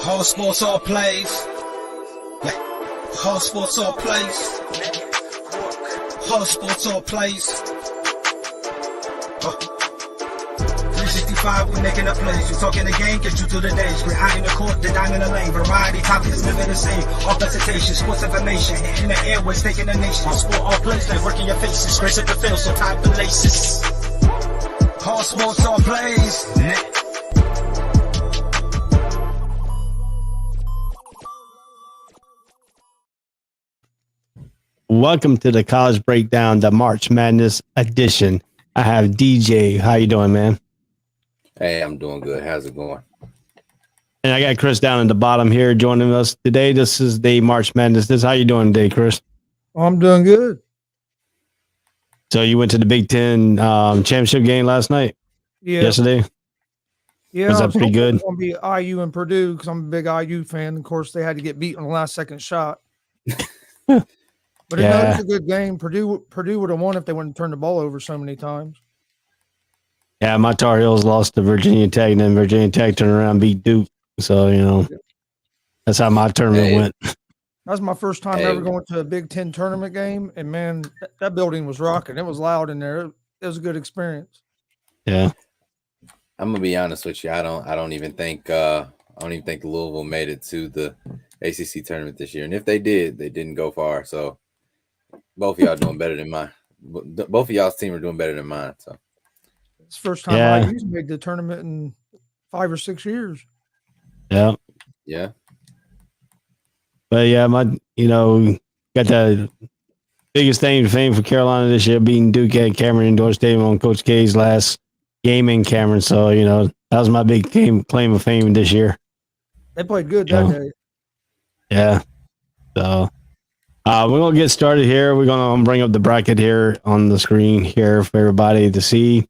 All sports, all plays. All sports, all plays. All sports, all plays. 365, we making up plays. You talking the game, get you to the days. We're high in the court, the dime in the lane. Variety topics living the same. All presentation, sports information. In the airways, taking the nation. All sport, all plays, like working your faces. Grace at the field, so tie the laces. All sports, all plays. Welcome to the College Breakdown, the March Madness edition. I have DJ. How you doing, man? Hey, I'm doing good. How's it going? And I got Chris down at the bottom here joining us today. This is the March Madness. How you doing today, Chris? I'm doing good. So you went to the Big Ten championship game last night? Yeah. Yesterday? Yeah. Was that pretty good? It's going to be IU and Purdue because I'm a big IU fan. Of course, they had to get beat on the last second shot. But it was a good game. Purdue would have won if they wouldn't turn the ball over so many times. Yeah, my Tar Heels lost to Virginia Tech, and then Virginia Tech turned around and beat Duke. So, that's how my tournament went. That was my first time ever going to a Big Ten tournament game. And, man, that building was rocking. It was loud in there. It was a good experience. Yeah. I'm going to be honest with you. I don't even think Louisville made it to the ACC tournament this year. And if they did, they didn't go far. So, both of y'all doing better than mine. Both of y'all's team are doing better than mine. So it's the first time IU's made the tournament in 5 or 6 years. Yeah. Yeah. But got the biggest fame for Carolina this year, beating Duke at Cameron Indoor Stadium on Coach K's last game in Cameron. So, that was my big claim of fame this year. They played good that day. Yeah. So we're going to get started here. We're going to bring up the bracket here on the screen here for everybody to see.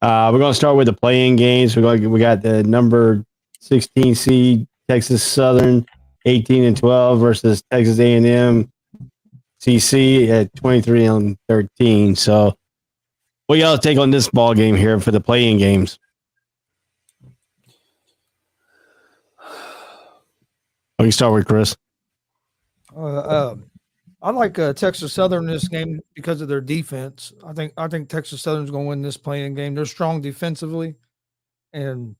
We're going to start with the play-in games. We got the number 16 seed Texas Southern 18-12 versus Texas A&M CC at 23-13. So what y'all take on this ball game here for the play-in games? We can start with Chris. I like Texas Southern in this game because of their defense. I think Texas Southern's going to win this playing game. They're strong defensively, and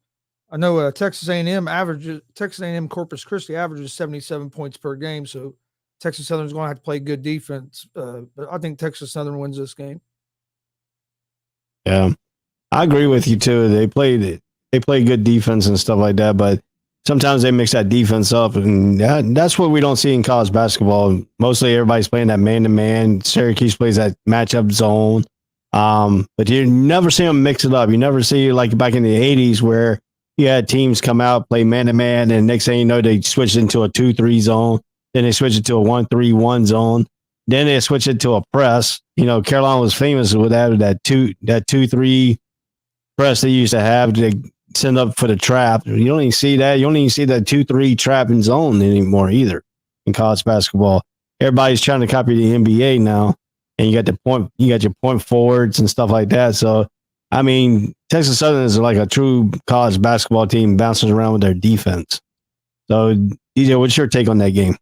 I know Texas A&M Corpus Christi averages 77 points per game. So Texas Southern's going to have to play good defense. But I think Texas Southern wins this game. Yeah, I agree with you too. They play good defense and stuff like that, but sometimes they mix that defense up, and that's what we don't see in college basketball. Mostly everybody's playing that man-to-man. Syracuse plays that matchup zone. But you never see them mix it up. You never see, like back in the 80s, where you had teams come out, play man-to-man, and next thing you know, they switch into a 2-3 zone. Then they switch it to a 1-3-1 zone. Then they switch it to a press. Carolina was famous with that 2-3 press they used to have to send up for the trap. You don't even see that. You don't even see that 2-3 trap and zone anymore either in college basketball. Everybody's trying to copy the NBA now, and you got your point forwards and stuff like that. So, Texas Southern is like a true college basketball team bouncing around with their defense. So, DJ, what's your take on that game?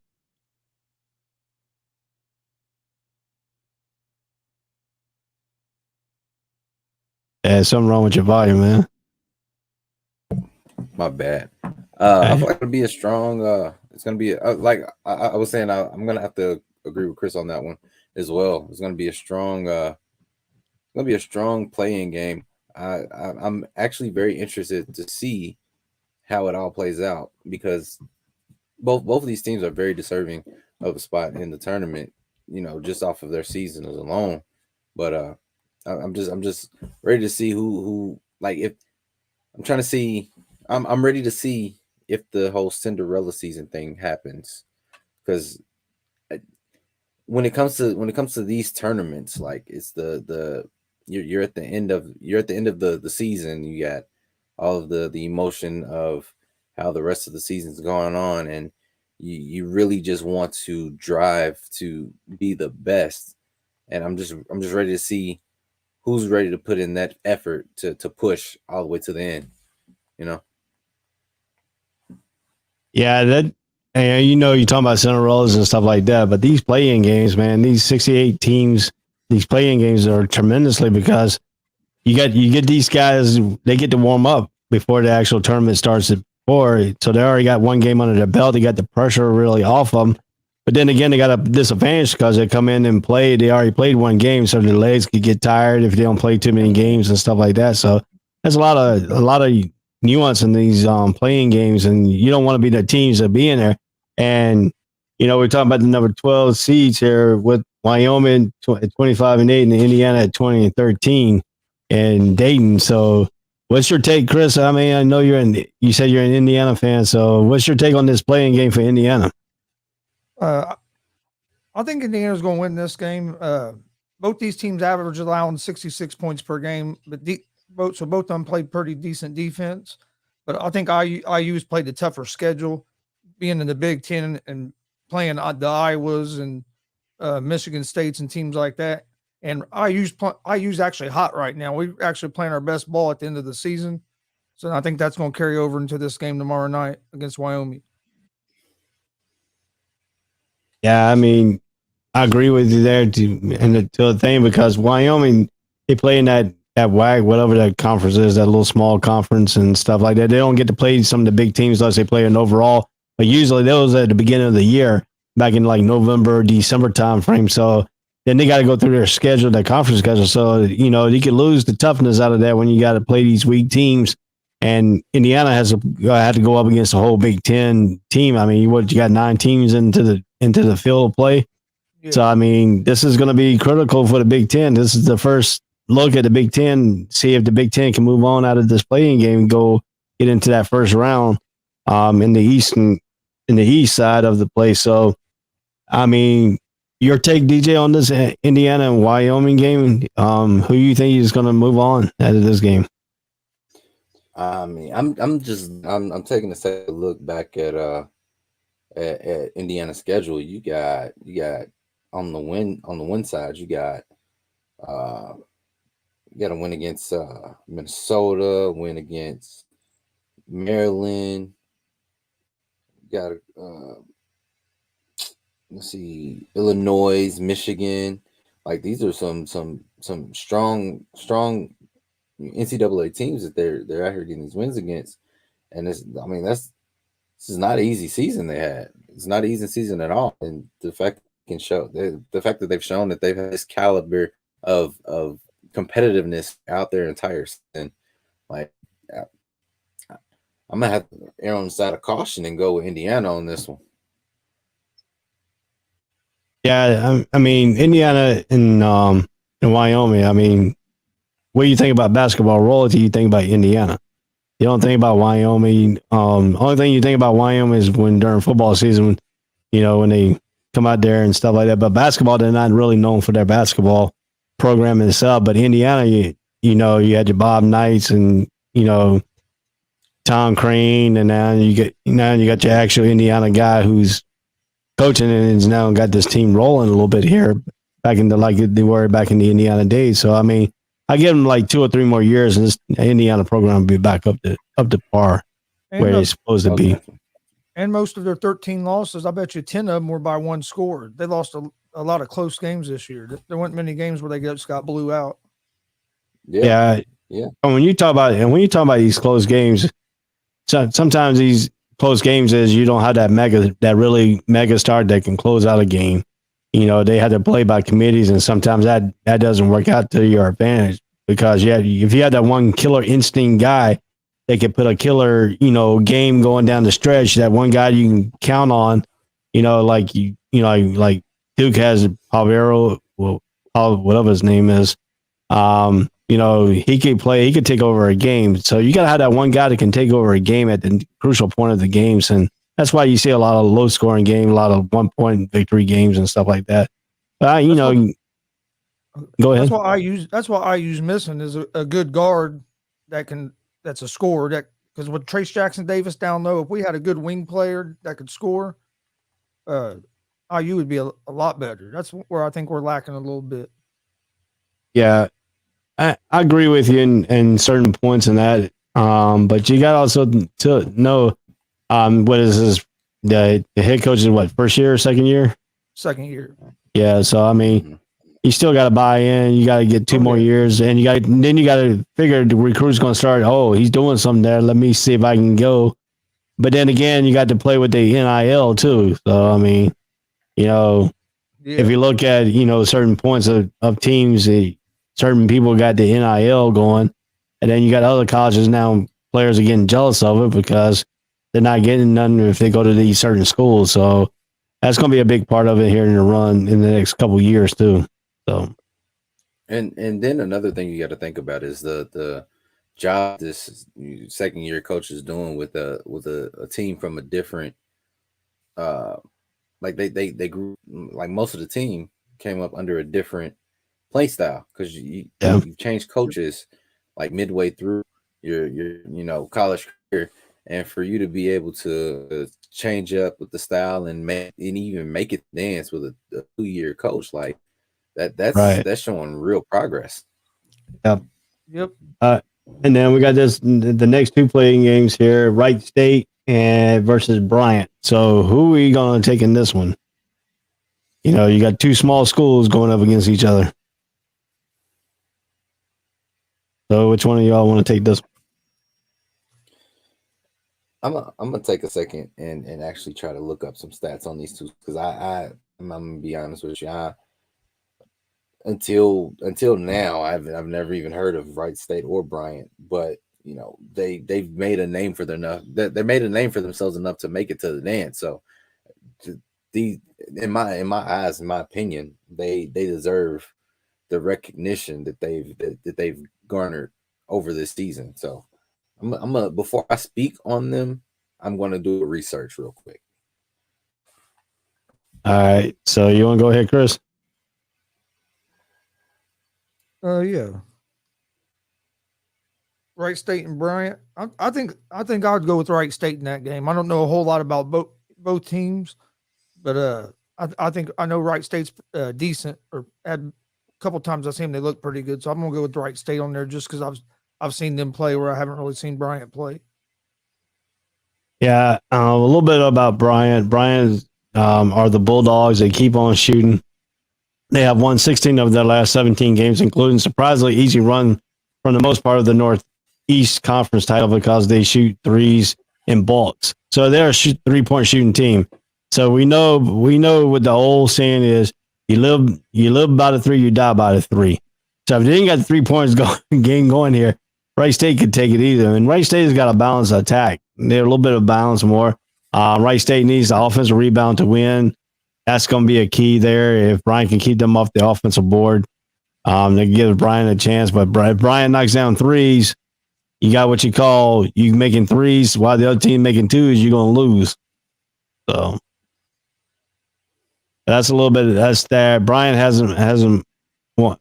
Yeah, something wrong with your volume, man. my bad. I feel like it'll be a strong. It's gonna be like I was saying. I'm gonna have to agree with Chris on that one as well. It's gonna be a strong. Playing game. I'm actually very interested to see how it all plays out because both of these teams are very deserving of a spot in the tournament. Just off of their seasons alone. But I'm just ready to see who like if I'm trying to see. I'm ready to see if the whole Cinderella season thing happens, because when it comes to these tournaments, like it's you're at the end of the season. You got all of the emotion of how the rest of the season's going on, and you really just want to drive to be the best. And I'm just ready to see who's ready to put in that effort to push all the way to the end. Yeah, that and you're talking about Cinderellas and stuff like that, but these playing games, man, these 68 teams, these playing games are tremendously because you get these guys, they get to warm up before the actual tournament starts at 4, so they already got one game under their belt. They got the pressure really off them. But then again, they got a disadvantage because they come in and play. They already played one game, so their legs could get tired if they don't play too many games and stuff like that. So there's a lot of nuance in these playing games, and you don't want to be the teams that be in there. And we're talking about the number 12 seeds here with Wyoming at 25-8 and Indiana at 20-13 and Dayton. So what's your take, Chris? I mean, I know you said you're an Indiana fan, so what's your take on this playing game for Indiana? I think Indiana's going to win this game. Both these teams average allowing 66 points per game, but both of them played pretty decent defense. But I think IU's played the tougher schedule, being in the Big Ten and playing the Iowas and Michigan States and teams like that. And IU's actually hot right now. We're actually playing our best ball at the end of the season. So I think that's going to carry over into this game tomorrow night against Wyoming. Yeah, I mean, I agree with you there to the thing because Wyoming, they play in that WAC, whatever that conference is, that little small conference and stuff like that. They don't get to play some of the big teams unless they play an overall. But usually those at the beginning of the year, back in like November, December time frame. So then they got to go through their schedule, their conference schedule. So, you could lose the toughness out of that when you got to play these weak teams. And Indiana had to go up against a whole Big Ten team. I mean, you got 9 teams into the field of play. Yeah. So, I mean, this is going to be critical for the Big Ten. This is the first look at the Big Ten, see if the Big Ten can move on out of this playing game and get into that first round in the east side of the place. So, I mean, your take, DJ, on this Indiana and Wyoming game, who you think is going to move on out of this game? I mean, I'm taking a second look back at Indiana's schedule. You got on the win side, you got a win against Minnesota, win against Maryland. You got let's see, Illinois, Michigan. Like these are some strong NCAA teams that they're out here getting these wins against. And this is not an easy season they had. It's not an easy season at all. And the fact that they've shown that they've had this caliber of competitiveness out their entire season, like I'm gonna have to err on the side of caution and go with Indiana on this one. Yeah, I mean, Indiana and Wyoming. I mean, what do you think about basketball royalty? You think about Indiana. You don't think about Wyoming. Only thing you think about Wyoming is when during football season, when they come out there and stuff like that. But basketball, they're not really known for their basketball program itself. But Indiana, you had your Bob Knights and Tom Crane, and now you got your actual Indiana guy who's coaching and has now got this team rolling a little bit here back into like they were back in the Indiana days. So I mean, I give them like 2 or 3 more years, and this Indiana program will be back up to par where it's supposed to be. And most of their 13 losses, I bet you 10 of them were by one score. They lost a lot of close games this year. There weren't many games where they just got blew out. Yeah. And when you talk about these close games, sometimes these close games is you don't have that really mega star that can close out a game. They had to play by committees, and sometimes that doesn't work out to your advantage because if you had that one killer instinct guy that could put a killer, game going down the stretch, that one guy you can count on, like Duke has Pavero, whatever his name is, he could play, he could take over a game. So you got to have that one guy that can take over a game at the crucial point of the games. And that's why you see a lot of low scoring games, a lot of 1-point victory games and stuff like that. But go ahead. That's why I use missing is a good guard that's a scorer because with Trace Jackson Davis down low, if we had a good wing player that could score, IU would be a lot better. That's where I think we're lacking a little bit. Yeah, I agree with you in certain points in that. But you got also to know What is his the head coach is what, first year or second year? Second year. Yeah, so I mean, you still got to buy in. You got to get two more years, and you got to figure the recruit's going to start. Oh, he's doing something there. Let me see if I can go. But then again, you got to play with the NIL too. So I mean, if you look at certain points of teams, certain people got the NIL going, and then you got other colleges now. Players are getting jealous of it because they're not getting none if they go to these certain schools. So that's going to be a big part of it here in the run in the next couple of years too. So, and then another thing you got to think about is the job this second year coach is doing with a team from a different like they grew, like most of the team came up under a different play style because you changed coaches like midway through your college career, and for you to be able to change up with the style and even make it dance with a 2-year coach like that's showing real progress. Yep. And then we got the next two playing games here: Wright State and versus Bryant. So who are you going to take in this one? You got two small schools going up against each other. So which one of y'all want to take this one? I'm gonna take a second and actually try to look up some stats on these two because I'm gonna be honest with you. Until now, I've never even heard of Wright State or Bryant, but they've made a name for they made a name for themselves enough to make it to the dance. So, in my eyes, in my opinion, they deserve the recognition that they've garnered over this season. So, I'm gonna before I speak on them, I'm gonna do a research real quick. All right, so you want to go ahead, Chris? Yeah. Wright State and Bryant. I think I would go with Wright State in that game. I don't know a whole lot about both teams, but I think I know Wright State's decent. Or had a couple times I've seen them, they look pretty good. So I'm gonna go with Wright State on there just because I've seen them play where I haven't really seen Bryant play. Yeah, a little bit about Bryant. Bryant are the Bulldogs. They keep on shooting. They have won 16 of their last 17 games, including surprisingly easy run from the most part of the Northeast Conference title because they shoot threes in bulks. So they're a 3-point shooting team. So we know what the old saying is: you live by the three, you die by the three. So if they ain't got the 3 points game going here, Wright State could take it either. And Wright State has got a balanced attack. They're a little bit of balance more. Wright State needs the offensive rebound to win. That's going to be a key there. If Bryant can keep them off the offensive board, they give Bryant a chance. But if Bryant knocks down threes, you got what you making threes while the other team making twos, you're going to lose. So that's a little bit. That's there. Bryant hasn't won.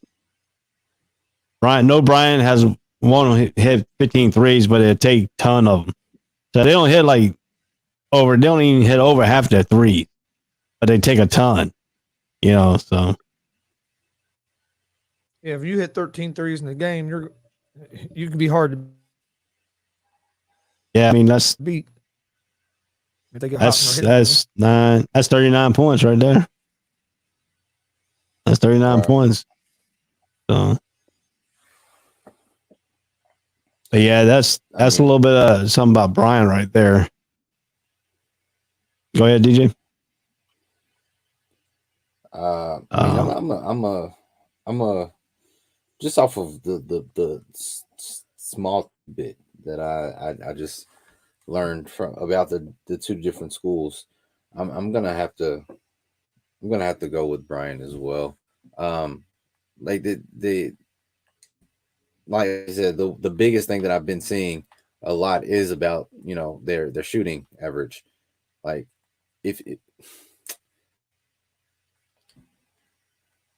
Bryant has won hit 15 threes, but it take a ton of them. So they don't hit they don't even hit over half their threes, but they take a ton, so. Yeah, if you hit 13 threes in the game, you can be hard to. Yeah, I mean, that's beat. If they get that's 39 points right there. That's 39 points. So. But yeah, that's a little bit of something about Brian right there. Go ahead, DJ. I'm a just off of the small bit that I just learned about the two different schools. I'm gonna have to go with Brian as well. Like like I said, the biggest thing that I've been seeing a lot is about their shooting average. Like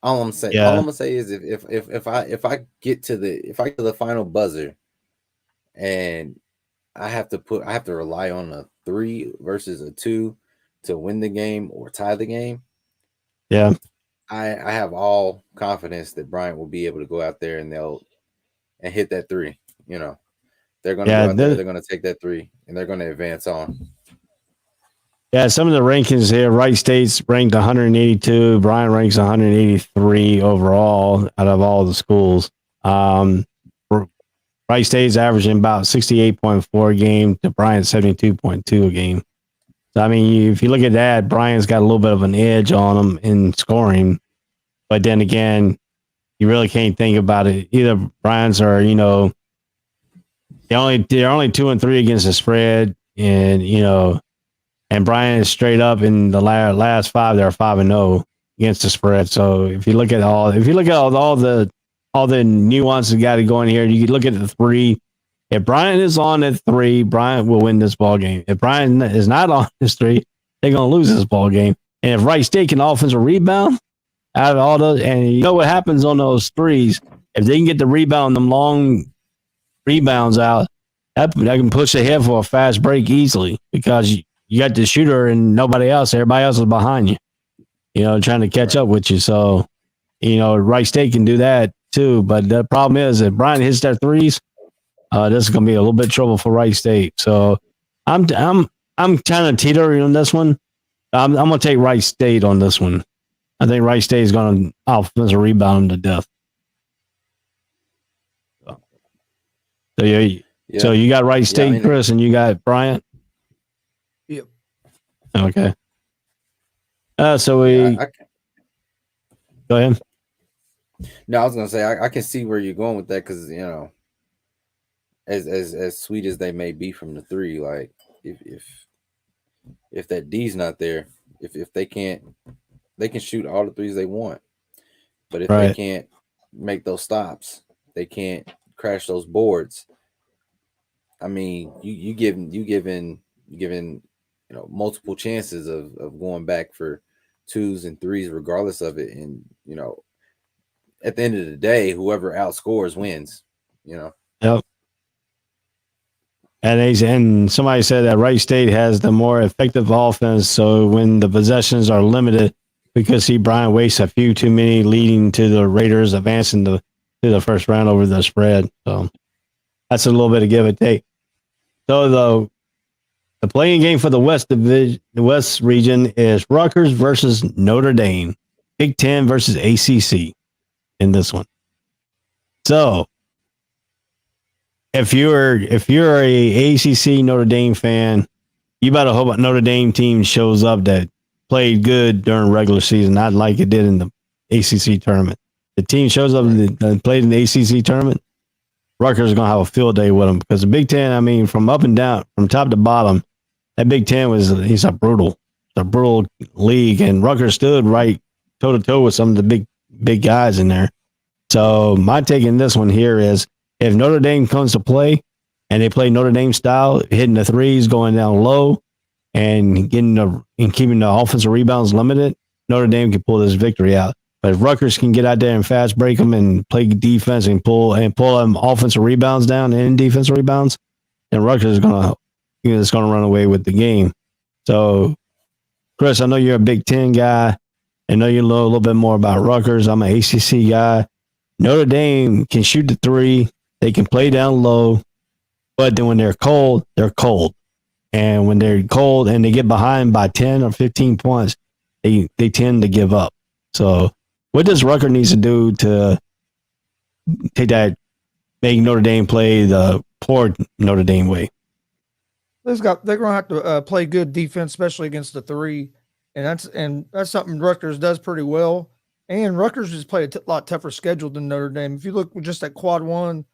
all I'm gonna say is if I get to the final buzzer and I have to rely on a 3 versus a 2 to win the game or tie the game. Yeah. I have all confidence that Bryant will be able to go out there and hit that 3. They're going to go out there, they're going to take that 3 and they're going to advance on. Yeah, some of the rankings here. Wright State's ranked 182. Bryant ranks 183 overall out of all the schools. Wright State's averaging about 68.4 a game to Bryant 72.2 a game. So, I mean, if you look at that, Bryant's got a little bit of an edge on him in scoring. But then again, you really can't think about it. Either Bryant's are, they're only 2-3 against the spread, and and Bryant is straight up in the last 5. They're 5-0 against the spread. So if you look at all the nuances got to go in here, you can look at the 3. If Bryant is on at 3, Bryant will win this ball game. If Bryant is not on this 3, they're gonna lose this ball game. And if Wright State can offensive rebound out of all those, and you know what happens on those 3s, if they can get the rebound, them long rebounds out, that can push ahead for a fast break easily because you got the shooter and nobody else. Everybody else is behind you, trying to catch up with you. So, Wright State can do that too. But the problem is if Bryant hits their 3s, this is going to be a little bit of trouble for Wright State. So I'm kind of teetering on this one. I'm going to take Wright State on this one. I think Wright State is going to offensive rebound them to death. So so you got Wright State, Chris, and you got Bryant. Yep. Okay. So we go ahead. No, I was gonna say I can see where you're going with that because as sweet as they may be from the 3, like if that D's not there, if they can't, they can shoot all the 3s they want, but if they can't make those stops, they can't crash those boards. I mean, you giving multiple chances of going back for 2s and 3s regardless of it, and at the end of the day, whoever outscores wins. Yep. And somebody said that Wright State has the more effective offense. So when the possessions are limited, we could see Bryant waste a few too many, leading to the Raiders advancing to the first round over the spread. So that's a little bit of give and take. So the playing game for the West Division, the West region, is Rutgers versus Notre Dame, Big Ten versus ACC in this one. So if you're a ACC Notre Dame fan, you better hope a Notre Dame team shows up that played good during regular season, not like it did in the ACC tournament. The team shows up that played in the ACC tournament, Rutgers is going to have a field day with them because the Big Ten, I mean, from up and down, from top to bottom, that Big Ten it's a brutal league, and Rutgers stood right toe to toe with some of the big guys in there. So my take in this one here is if Notre Dame comes to play and they play Notre Dame style, hitting the 3s, going down low, and keeping the offensive rebounds limited, Notre Dame can pull this victory out. But if Rutgers can get out there and fast break them and play defense and pull them offensive rebounds down and defensive rebounds, then Rutgers is gonna run away with the game. So, Chris, I know you're a Big Ten guy. I know you know a little bit more about Rutgers. I'm an ACC guy. Notre Dame can shoot the 3. They can play down low, but then when they're cold, they're cold. And when they're cold and they get behind by 10 or 15 points, they tend to give up. So what does Rutgers need to do to make Notre Dame play the poor Notre Dame way? They're going to have to play good defense, especially against the 3. And that's something Rutgers does pretty well. And Rutgers just play a lot tougher schedule than Notre Dame. If you look just at Quad 1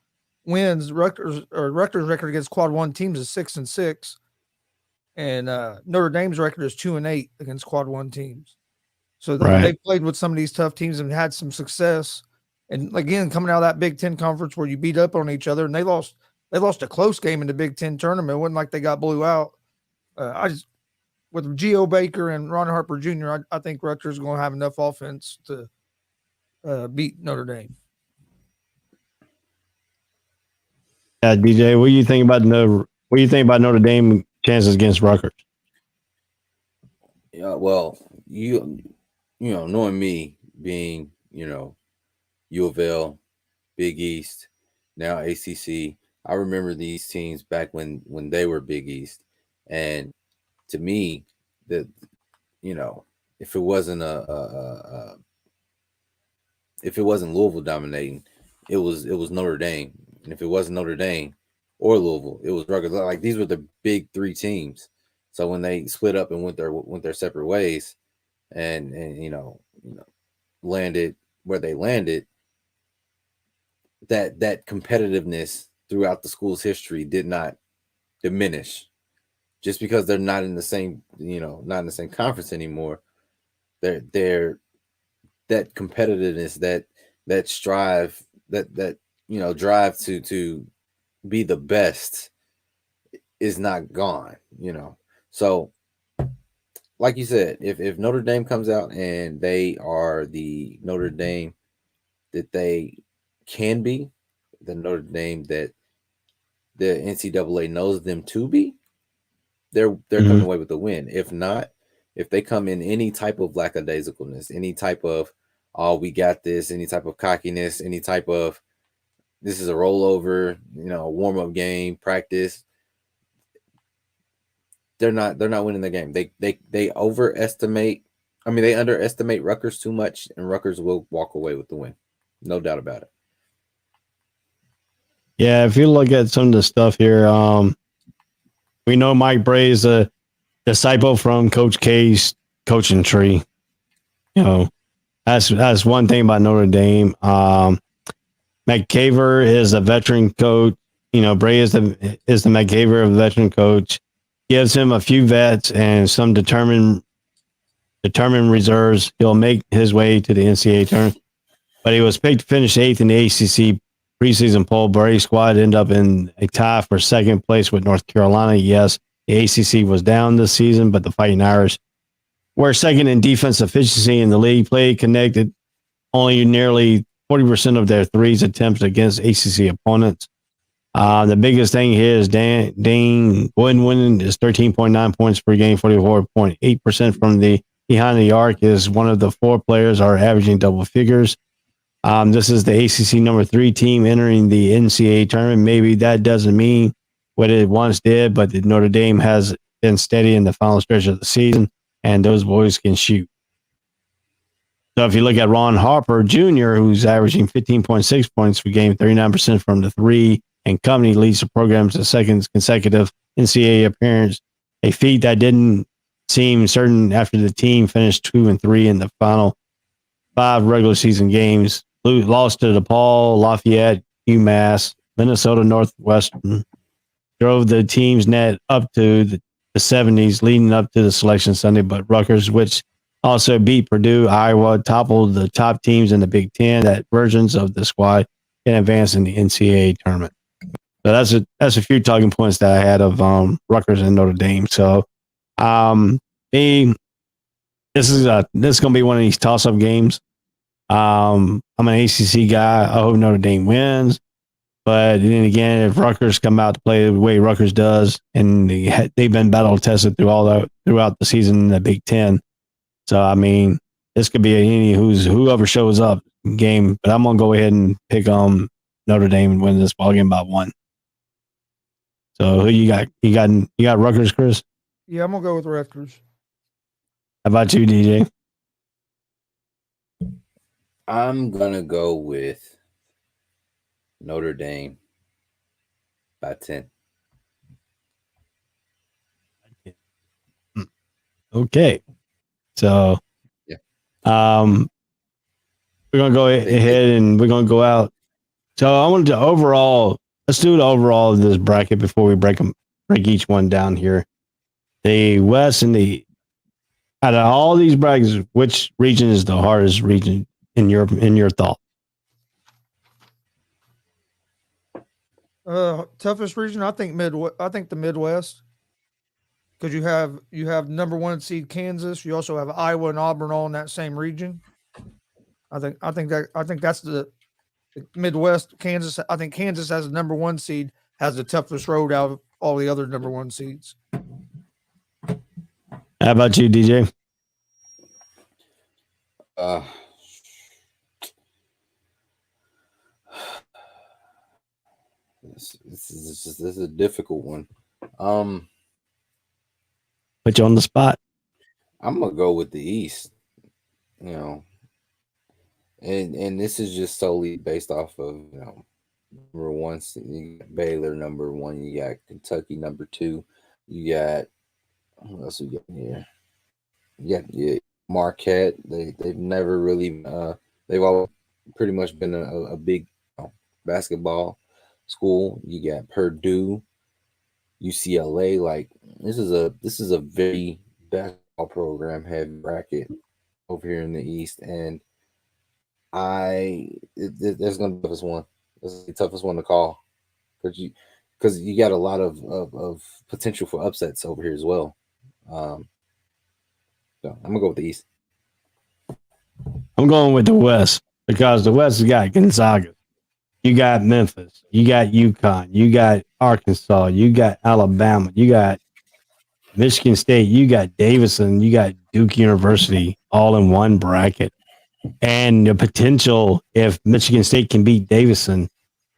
wins, Rutgers record against Quad 1 teams is 6-6. And Notre Dame's record is 2-8 against Quad 1 teams. So they played with some of these tough teams and had some success. And again, coming out of that Big Ten conference where you beat up on each other, and they lost a close game in the Big Ten tournament. It wasn't like they got blew out. With Geo Baker and Ron Harper Jr., I think Rutgers is going to have enough offense to beat Notre Dame. Yeah, DJ, what do you think about Notre Dame chances against Rutgers? Yeah, well, you know, knowing me being, U of L, Big East, now ACC, I remember these teams back when they were Big East. And to me, that if it wasn't if it wasn't Louisville dominating, it was Notre Dame, and if it wasn't Notre Dame or Louisville, it was Rutgers. Like these were the big three teams. So when they split up and went their separate ways, and landed where they landed, that competitiveness throughout the school's history did not diminish. Just because they're not in the same, not in the same conference anymore, they're that competitiveness, that strive, that drive to be the best is not gone, So like you said, if Notre Dame comes out and they are the Notre Dame that they can be, the Notre Dame that the NCAA knows them to be, they're coming away with the win. If not, if they come in any type of lackadaisicalness, any type of, oh, we got this, any type of cockiness, any type of, this is a rollover, warm-up game, practice, they're not winning the game. They overestimate. I mean, they underestimate Rutgers too much, and Rutgers will walk away with the win. No doubt about it. Yeah, if you look at some of the stuff here, we know Mike Brey is a disciple from Coach K's coaching tree. That's one thing about Notre Dame. McCaver is a veteran coach. Brey is the McCaver of a veteran coach. Gives him a few vets and some determined reserves. He'll make his way to the NCAA tournament. But he was picked to finish 8th in the ACC preseason poll. Brey's squad ended up in a tie for second place with North Carolina. Yes, the ACC was down this season, but the Fighting Irish were second in defense efficiency in the league. Play connected only nearly 40% of their threes attempts against ACC opponents. The biggest thing here is Dane winning is 13.9 points per game, 44.8% from the behind the arc is one of the 4 players are averaging double figures. This is the ACC number 3 team entering the NCAA tournament. Maybe that doesn't mean what it once did, but Notre Dame has been steady in the final stretch of the season, and those boys can shoot. So if you look at Ron Harper Jr., who's averaging 15.6 points per game, 39% from the 3, and company leads the program to second consecutive NCAA appearance, a feat that didn't seem certain after the team finished 2-3 in the final 5 regular season games. Lost to DePaul, Lafayette, UMass, Minnesota Northwestern, drove the team's net up to the 70s leading up to the selection Sunday, but Rutgers, which also beat Purdue, Iowa, toppled the top teams in the Big Ten, that versions of the squad can advance in the NCAA tournament. So that's a few talking points that I had of Rutgers and Notre Dame. So this is going to be one of these toss-up games. I'm an ACC guy. I hope Notre Dame wins. But then again, if Rutgers come out to play the way Rutgers does, and they've been battle-tested throughout the season in the Big Ten. So, I mean, this could be whoever shows up game. But I'm going to go ahead and pick Notre Dame and win this ball game by 1. So who you got? You got Rutgers, Chris? Yeah, I'm gonna go with Rutgers. How about you, DJ? I'm gonna go with Notre Dame by 10. Okay. So yeah. We're gonna go ahead and we're gonna go out. So I wanted to let's do the overall of this bracket before we break each one down here. The West and out of all these brackets, which region is the hardest region in your thought? Toughest region, I think the Midwest, because you have number 1 seed Kansas. You also have Iowa and Auburn all in that same region. I think that's the Midwest. Kansas. I think Kansas as the number 1 seed has the toughest road out of all the other number 1 seeds. How about you, DJ? This is a difficult one. Put you on the spot. I'm gonna go with the East. You know, and this is just solely based off of number one, you got Baylor number one, you got Kentucky number two, you got what else we got here? Yeah, Marquette. They've never really they've all pretty much been a big basketball school. You got Purdue, UCLA. Like this is a very basketball program heavy bracket over here in the East, and there's gonna be the toughest one. This is the toughest one to call because you got a lot of potential for upsets over here as well. Um, so I'm gonna go with the East. I'm going with the West because the West has got Gonzaga. You got Memphis. You got UConn. You got Arkansas. You got Alabama. You got Michigan State. You got Davidson. You got Duke University all in one bracket. And the potential, if Michigan State can beat Davidson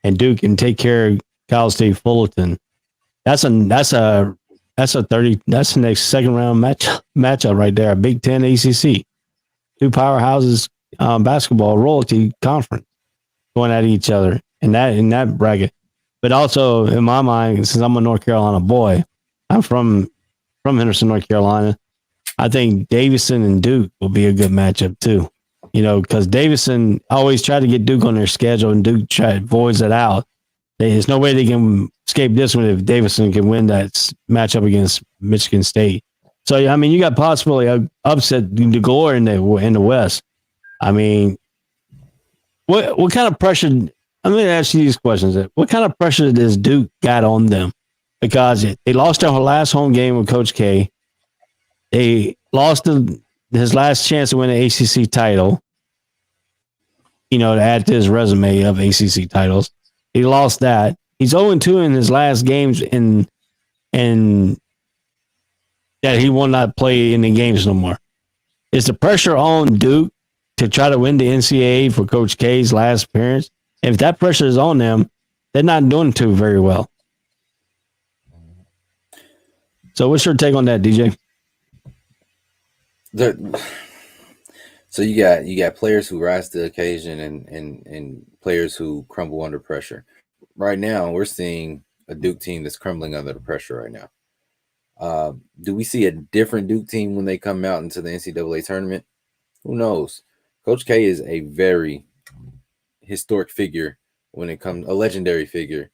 and Duke can take care of Cal State Fullerton, that's the next second round matchup right there. Big Ten ACC, two powerhouses basketball royalty conference going at each other in that bracket. But also in my mind, since I'm a North Carolina boy, I'm from Henderson, North Carolina. I think Davidson and Duke will be a good matchup too. Because Davidson always tried to get Duke on their schedule, and Duke voids it out. There's no way they can escape this one if Davidson can win that matchup against Michigan State. So, I mean, you got possibly a upset galore in the West. I mean, what kind of pressure? I'm going to ask you these questions. What kind of pressure does Duke got on them? Because they lost their last home game with Coach K. They lost his last chance to win the ACC title, to add to his resume of ACC titles. He lost that. He's 0-2 in his last games and that he will not play in the games no more. Is the pressure on Duke to try to win the NCAA for Coach K's last appearance? If that pressure is on them, they're not doing too very well. So what's your take on that, DJ? So you got players who rise to the occasion and players who crumble under pressure. Right now, we're seeing a Duke team that's crumbling under the pressure right now. Do we see a different Duke team when they come out into the NCAA tournament? Who knows? Coach K is a very historic figure a legendary figure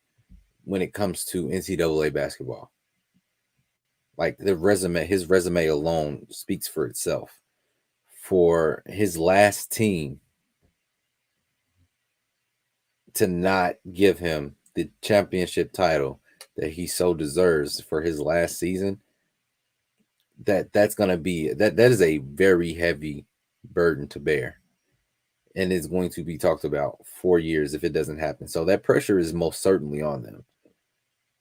when it comes to NCAA basketball. Like his resume alone speaks for itself. For his last team to not give him the championship title that he so deserves for his last season, that's going to be that is a very heavy burden to bear, and it's going to be talked about for years if it doesn't happen. So that pressure is most certainly on them.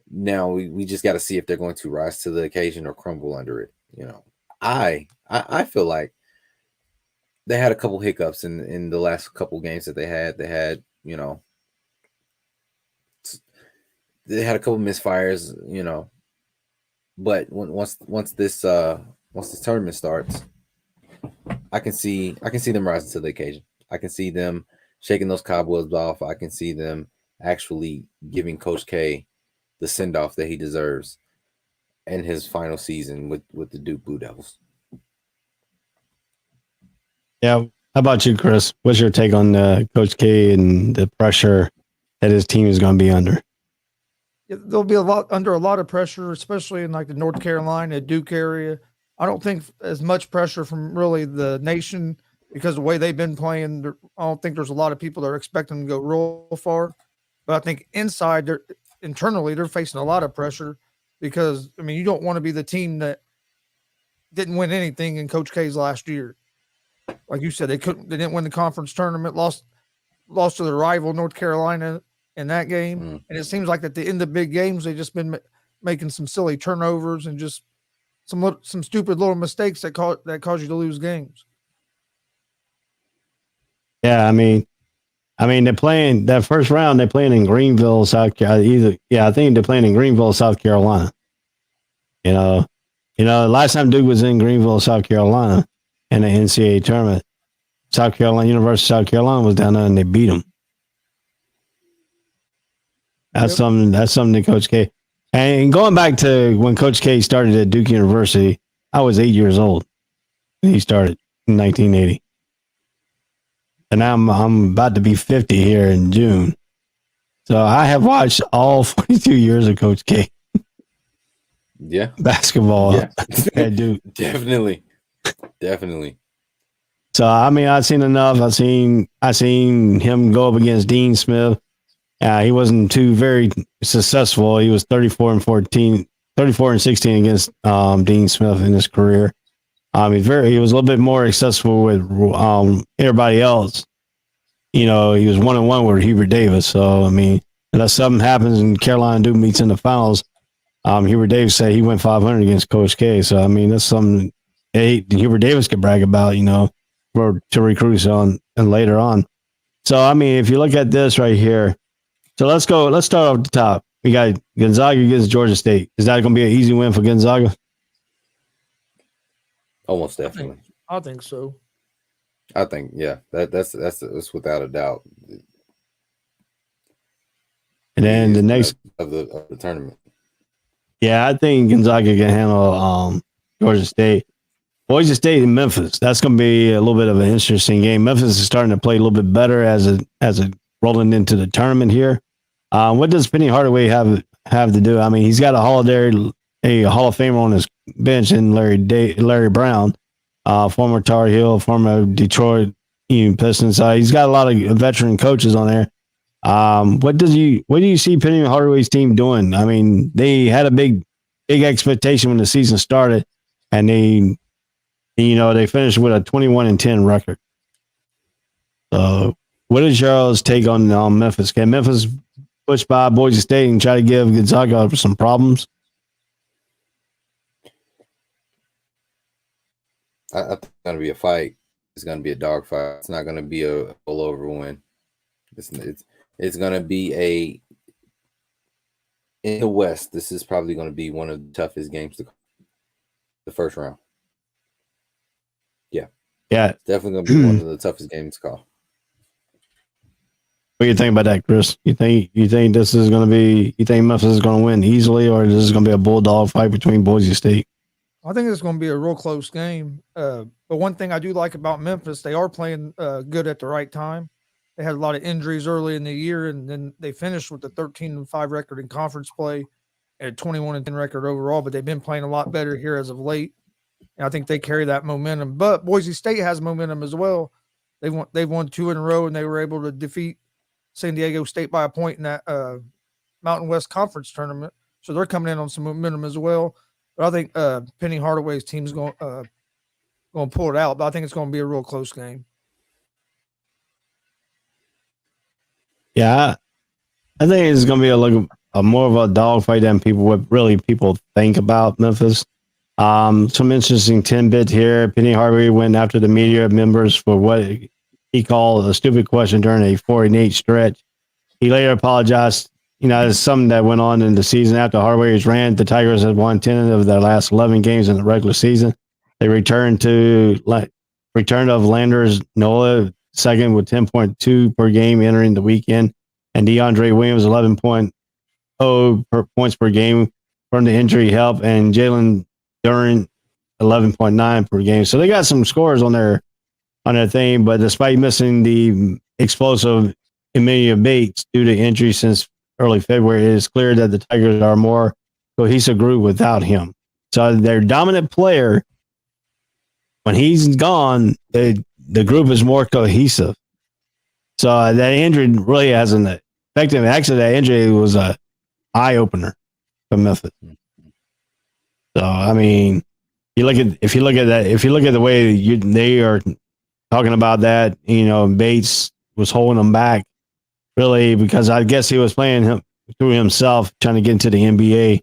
Now we just got to see if they're going to rise to the occasion or crumble under it. I feel like they had a couple hiccups in the last couple games that they had. They had a couple misfires, but once this tournament starts, I can see them rising to the occasion. I can see them shaking those cobwebs off. I can see them actually giving Coach K the send-off that he deserves in his final season with the Duke Blue Devils. Yeah. How about you, Chris? What's your take on Coach K and the pressure that his team is going to be under? They'll be under a lot of pressure, especially in like the North Carolina, Duke area. I don't think as much pressure from really the nation because the way they've been playing. I don't think there's a lot of people that are expecting to go real far. But I think internally, they're facing a lot of pressure because, I mean, you don't want to be the team that didn't win anything in Coach K's last year. Like you said, they didn't win the conference tournament, lost to their rival North Carolina in that game. And it seems like at the end of big games, they've just been making some silly turnovers and just some stupid little mistakes that cause you to lose games. Yeah, I mean, they're playing that first round. They're playing in Greenville, South Carolina. I think they're playing in Greenville, South Carolina. Last time Duke was in Greenville, South Carolina, in the NCAA tournament, University of South Carolina was down there and they beat them. That's something that Coach K. And going back to when Coach K started at Duke University, I was 8 years old when he started in 1980. And I'm about to be 50 here in June. So I have watched all 42 years of Coach K. Yeah. Basketball at Duke. Definitely. So I mean, I've seen enough. I seen him go up against Dean Smith. He wasn't too very successful. He was 34 and 16 against Dean Smith in his career. He was a little bit more accessible with everybody else. He was 1-1 with Hubert Davis. So I mean, unless something happens and Carolina Duke meets in the finals, Hubert Davis said he went 500 against Coach K. So I mean, that's something Hubert Davis could brag about, to recruits on and later on. So I mean, if you look at this right here. So let's start off the top. We got Gonzaga against Georgia State. Is that going to be an easy win for Gonzaga? Almost definitely. I think so. I think, yeah, that's without a doubt. And then the next of the tournament. Yeah, I think Gonzaga can handle Georgia State. Boise State and Memphis. That's going to be a little bit of an interesting game. Memphis is starting to play a little bit better as it rolling into the tournament here. What does Penny Hardaway have to do? I mean, he's got a Hall of Famer on his bench in Larry Brown, former Tar Heel, former Detroit Pistons. He's got a lot of veteran coaches on there. What do you see Penny Hardaway's team doing? I mean, they had a big expectation when the season started, and they finished with a 21-10 record. So, what is y'all's take on Memphis? Can Memphis push by Boise State and try to give Gonzaga some problems? I think it's going to be a fight. It's going to be a dog fight. It's not going to be a over win. It's going to be in the West. This is probably going to be one of the toughest games the first round. Yeah, it's definitely going to be one of the toughest games to call. What do you think about that, Chris? You think this is going to be? You think Memphis is going to win easily, or this is going to be a bulldog fight between Boise State? I think it's going to be a real close game. But one thing I do like about Memphis, they are playing good at the right time. They had a lot of injuries early in the year, and then they finished with a 13-5 record in conference play and a 21-10 record overall. But they've been playing a lot better here as of late, and I think they carry that momentum. But Boise State has momentum as well. They've won 2 in a row, and they were able to defeat San Diego State by a point in that Mountain West Conference tournament. So they're coming in on some momentum as well. But I think Penny Hardaway's team is going to pull it out. But I think it's going to be a real close game. Yeah, I think it's going to be a more of a dogfight than people think about Memphis. Some interesting tidbit here. Penny Hardaway went after the media members for what he called a stupid question during a 4-8 stretch. He later apologized. It's something that went on in the season after Hardaway's ran. The Tigers had won 10 of their last 11 games in the regular season. They return of Landers Nola second with 10.2 per game entering the weekend, and DeAndre Williams 11.0 points per game from the injury help, and Jalen Duren 11.9 per game. So they got some scores on their thing, but despite missing the explosive Emmanuel Bates due to injury since early February, it is clear that the Tigers are a more cohesive group without him. So their dominant player, when he's gone, the group is more cohesive. So that injury really hasn't affected him. Actually, that injury was a eye opener for Memphis. So I mean, if you look at the way they are talking about that, Bates was holding them back really because I guess he was playing him through himself, trying to get into the NBA,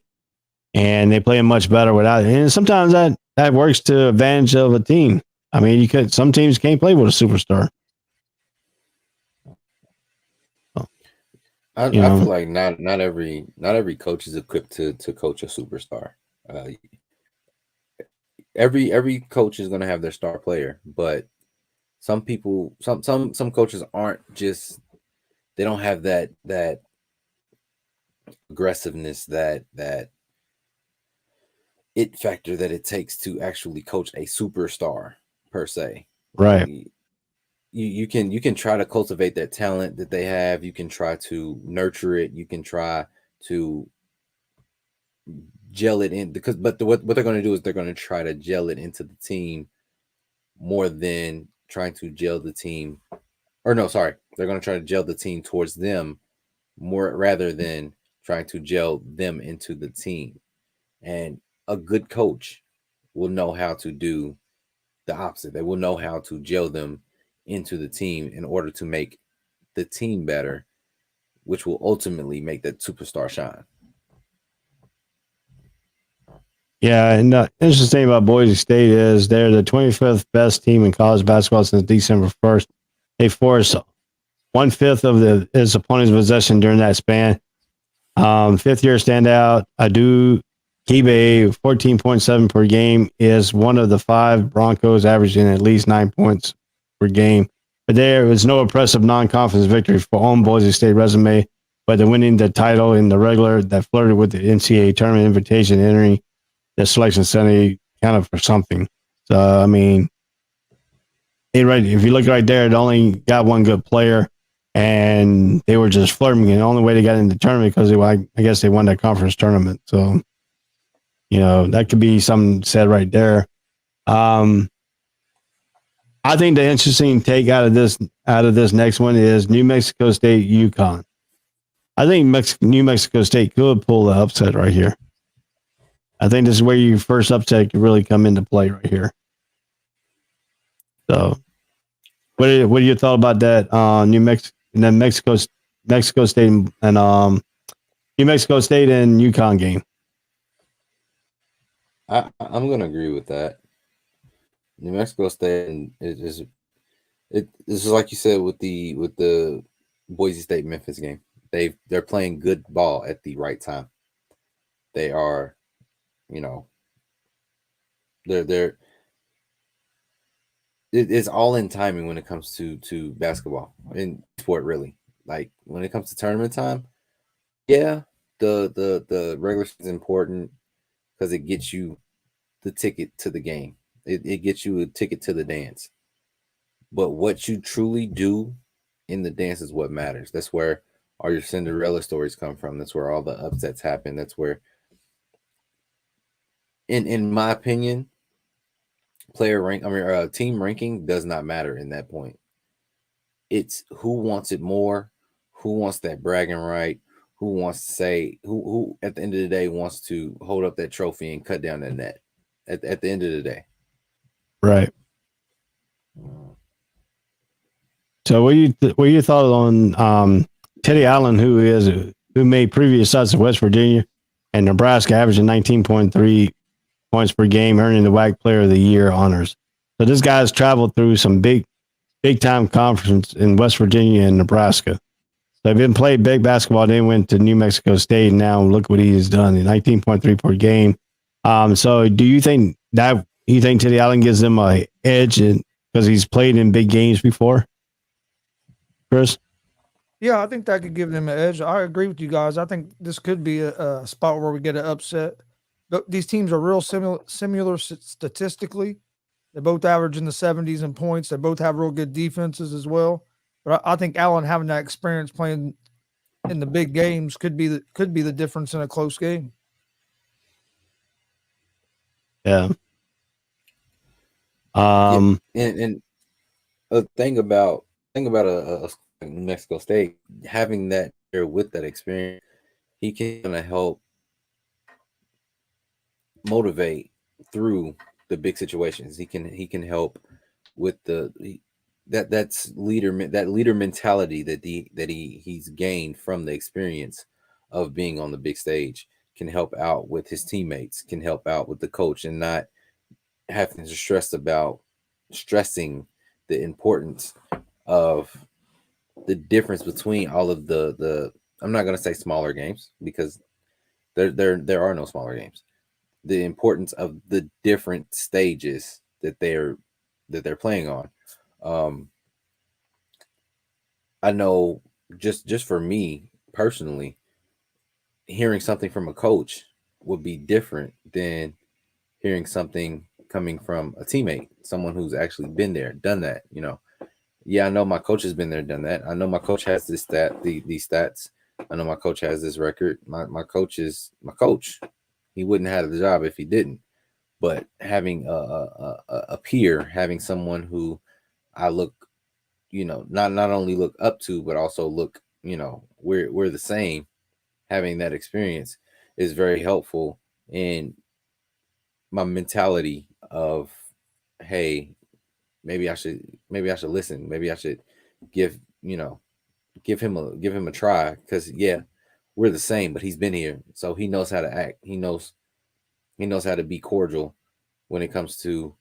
and they play much better without it. And sometimes that works to advantage of a team. I mean, some teams can't play with a superstar. I feel like not every coach is equipped to coach a superstar. every coach is going to have their star player, but some people, some coaches aren't just, they don't have that aggressiveness, that it factor that it takes to actually coach a superstar per se. Right. You can try to cultivate that talent that they have. You can try to nurture it. You can try to gel it in, because what they're going to do is they're going to try to gel it into the team more than trying to gel the team, or no, sorry, they're going to try to gel the team towards them more rather than trying to gel them into the team. And a good coach will know how to do the opposite. They will know how to gel them into the team in order to make the team better, which will ultimately make that superstar shine. Yeah, and the interesting thing about Boise State is they're the 25th best team in college basketball since December 1st. They forced 1/5 of his opponent's possession during that span. Fifth year standout, Adu Kibe, 14.7 per game, is one of the 5 Broncos averaging at least 9 points per game. But there was no impressive non-conference victory for on Boise State resume, but the winning the title in the regular that flirted with the NCAA tournament invitation, entering the selection center counted for something. So, I mean, if you look right there, it only got one good player, and they were just flirting. And the only way they got into the tournament because I guess they won that conference tournament. So, that could be something said right there. I think the interesting take out of this next one is New Mexico State, UConn. I think New Mexico State could pull the upset right here. I think this is where your first upset could really come into play right here. So, what are your thoughts about that? Mexico State and New Mexico State and UConn game. I'm going to agree with that. New Mexico State is just like you said with the Boise State Memphis game. They're playing good ball at the right time. They are, they're it's all in timing when it comes to basketball in sport, really. Like when it comes to tournament time, yeah, the regular season is important because it gets you the ticket to the game. It gets you a ticket to the dance. But what you truly do in the dance is what matters. That's where all your Cinderella stories come from. That's where all the upsets happen. That's where, in my opinion, team ranking does not matter in that point. It's who wants it more, who wants that bragging right, who wants to say, who at the end of the day wants to hold up that trophy and cut down that net at the end of the day. Right. So what you thought on Teddy Allen, who made previous starts at West Virginia and Nebraska, averaging 19.3 points per game, earning the WAC Player of the Year honors. So this guy's traveled through some big time conference in West Virginia and Nebraska. So they've been played big basketball. Then went to New Mexico State. And now look what he has done, 19.3 per game. So do you think Teddy Allen gives them an edge because he's played in big games before? Chris? Yeah, I think that could give them an edge. I agree with you guys. I think this could be a spot where we get an upset. But these teams are real similar statistically. They both average in the 70s in points. They both have real good defenses as well. But I think Allen having that experience playing in the big games could be the difference in a close game. Yeah. And a thing about a New Mexico State, having that there with that experience, he can help motivate through the big situations. He can help with that leader mentality that he's gained from the experience of being on the big stage, can help out with his teammates, can help out with the coach, and not having to stressing the importance of the difference between all of the I'm not going to say smaller games because there are no smaller games, the importance of the different stages that they're playing on. I know just for me personally, hearing something from a coach would be different than hearing something coming from a teammate, someone who's actually been there, done that. Yeah, I know my coach has been there, done that. I know my coach has these stats. I know my coach has this record. My coach is my coach. He wouldn't have the job if he didn't. But having a peer, having someone who I look, not only look up to, but also look, we're the same. Having that experience is very helpful in my mentality of, hey, maybe I should listen. Maybe I should give him a try, because yeah, we're the same, but he's been here, so he knows how to act. He knows how to be cordial when it comes to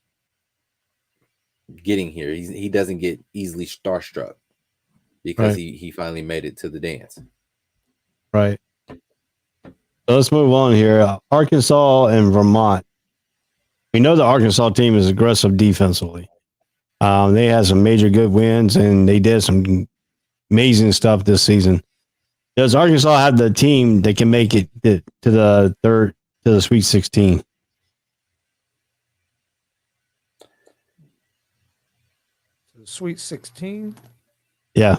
getting here. He doesn't get easily starstruck because Right. he finally made it to the dance. Right. So let's move on here. Arkansas and Vermont. We know the Arkansas team is aggressive defensively. They had some major good wins, and they did some amazing stuff this season. Does Arkansas have the team that can make it to the Sweet 16? Sweet 16. Yeah.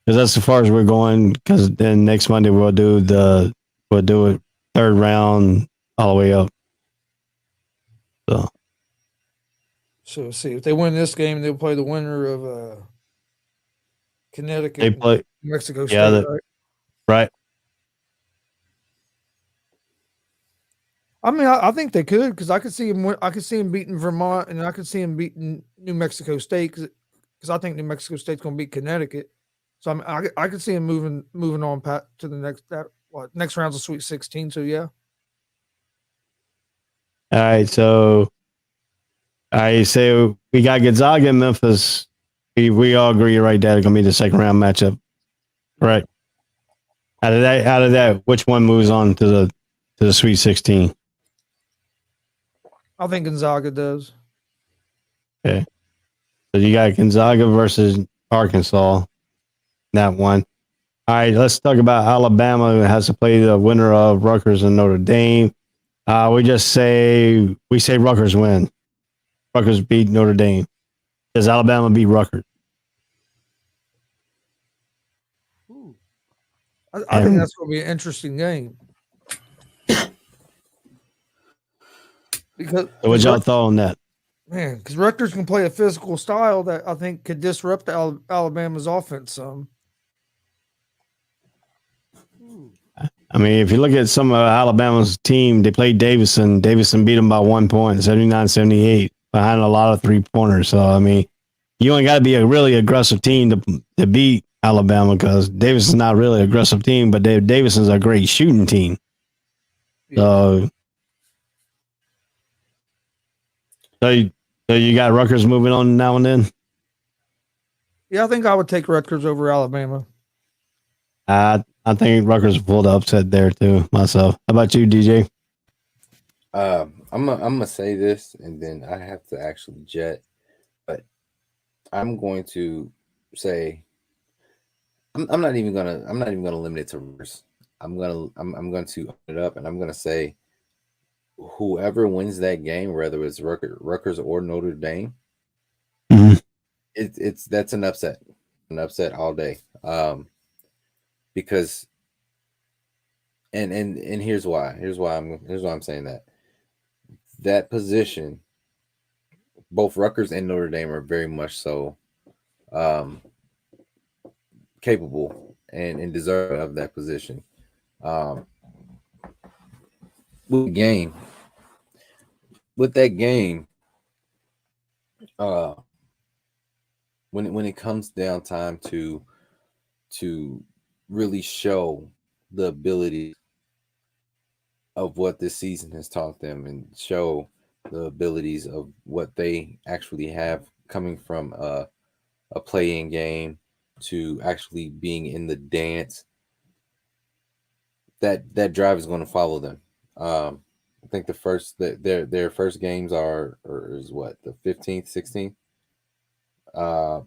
Because that's as far as we're going. Because then next Monday we'll do it third round all the way up. So let's see, if they win this game, they'll play the winner of Connecticut. They play Mexico State, right? Right. I mean, I think they could, because I could see him beating Vermont, and I could see him beating New Mexico State, because I think New Mexico State's going to beat Connecticut. So I could see him moving on to the next round's of Sweet 16. So yeah. All right. So I say we got Gonzaga and Memphis. We all agree right there. It's going to be the second round matchup. Right. Out of that, which one moves on to the Sweet 16? I think Gonzaga does. Okay. So you got Gonzaga versus Arkansas. That one. All right, let's talk about Alabama, who has to play the winner of Rutgers and Notre Dame. We say Rutgers win. Rutgers beat Notre Dame. Does Alabama beat Rutgers? I think that's going to be an interesting game. Because what y'all thought on that? Man, because Rutgers can play a physical style that I think could disrupt Alabama's offense some. I mean, if you look at some of Alabama's team, they played Davidson. Davidson beat them by 1 point, 79-78, behind a lot of three-pointers. So, I mean, you only got to be a really aggressive team to beat Alabama, because Davidson's not really an aggressive team, but Davidson's a great shooting team. So you got Rutgers moving on now and then? Yeah, I think I would take Rutgers over Alabama. I think Rutgers will pull the upset there too, myself. How about you, DJ? I'm gonna say this, and then I have to actually jet, but I'm going to say I'm not even gonna limit it to Rutgers. I'm going to open it up, and I'm gonna say whoever wins that game, whether it's Rutgers or Notre Dame, mm-hmm. That's an upset all day. Because and here's why I'm saying that position, both Rutgers and Notre Dame are very much so capable and deserving of that position. With that game, when it comes down time to really show the ability of what this season has taught them, and show the abilities of what they actually have, coming from a play-in game to actually being in the dance, that drive is going to follow them. I think their first games is what, the 15th, 16th.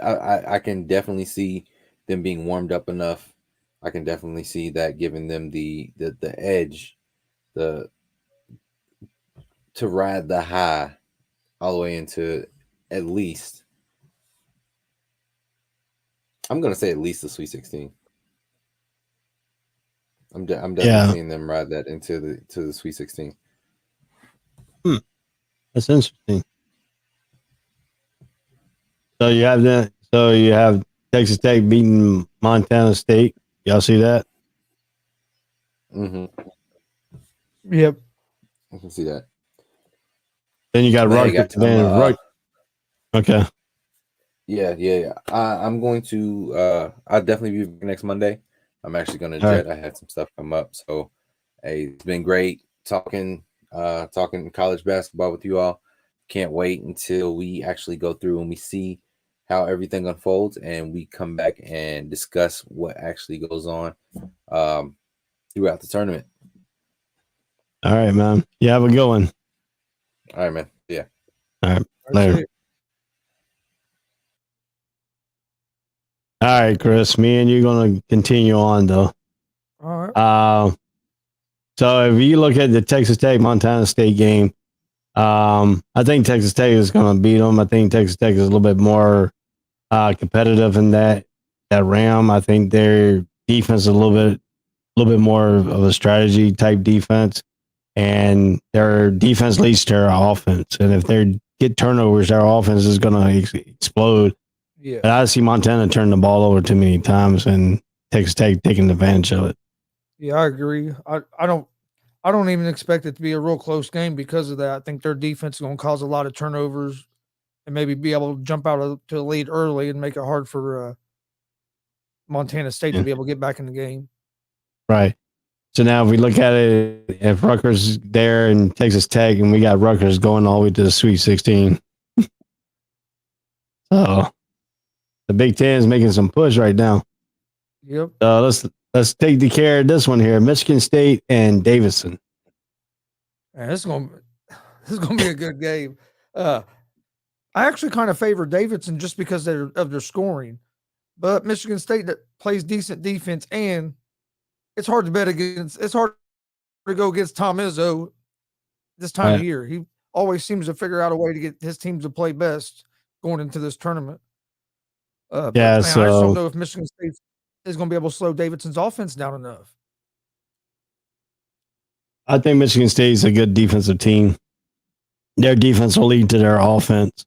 I can definitely see them being warmed up enough. I can definitely see that giving them the edge, to ride the high all the way into at least. I'm gonna say at least the Sweet 16. I'm definitely seeing them ride that into the Sweet 16. That's interesting. So you have that. So you have Texas Tech beating Montana State. Y'all see that? Mm-hmm. Yep. I can see that. Then you got Rutgers. Okay. Yeah. I'm going to. I'll definitely be back next Monday. I'm actually going to jet. Right. I had some stuff come up, so hey, it's been great talking college basketball with you all. Can't wait until we actually go through and we see how everything unfolds, and we come back and discuss what actually goes on throughout the tournament. All right, man. You have a good one. All right, man. Yeah. All right. Later. All right, Chris. Me and you going to continue on, though. All right. So if you look at the Texas Tech Montana State game, I think Texas Tech is going to beat them. I think Texas Tech is a little bit more competitive in that realm. I think their defense is a little bit more of a strategy type defense, and their defense leads to their offense. And if they get turnovers, their offense is going to explode. Yeah. And I see Montana turn the ball over too many times, and Texas Tech taking advantage of it. Yeah, I agree. I don't even expect it to be a real close game because of that. I think their defense is going to cause a lot of turnovers and maybe be able to jump out to a lead early and make it hard for Montana State to be able to get back in the game. Right. So now if we look at it, if Rutgers there and Texas Tech, and we got Rutgers going all the way to the Sweet 16. So the Big Ten is making some push right now. Yep. Let's take the care of this one here. Michigan State and Davidson. Man, this is gonna be a good game. I actually kind of favor Davidson just because of their scoring, but Michigan State that plays decent defense, and it's hard to bet against. It's hard to go against Tom Izzo this time of year. He always seems to figure out a way to get his teams to play best going into this tournament. I just don't know if Michigan State is going to be able to slow Davidson's offense down enough. I think Michigan State is a good defensive team. Their defense will lead to their offense.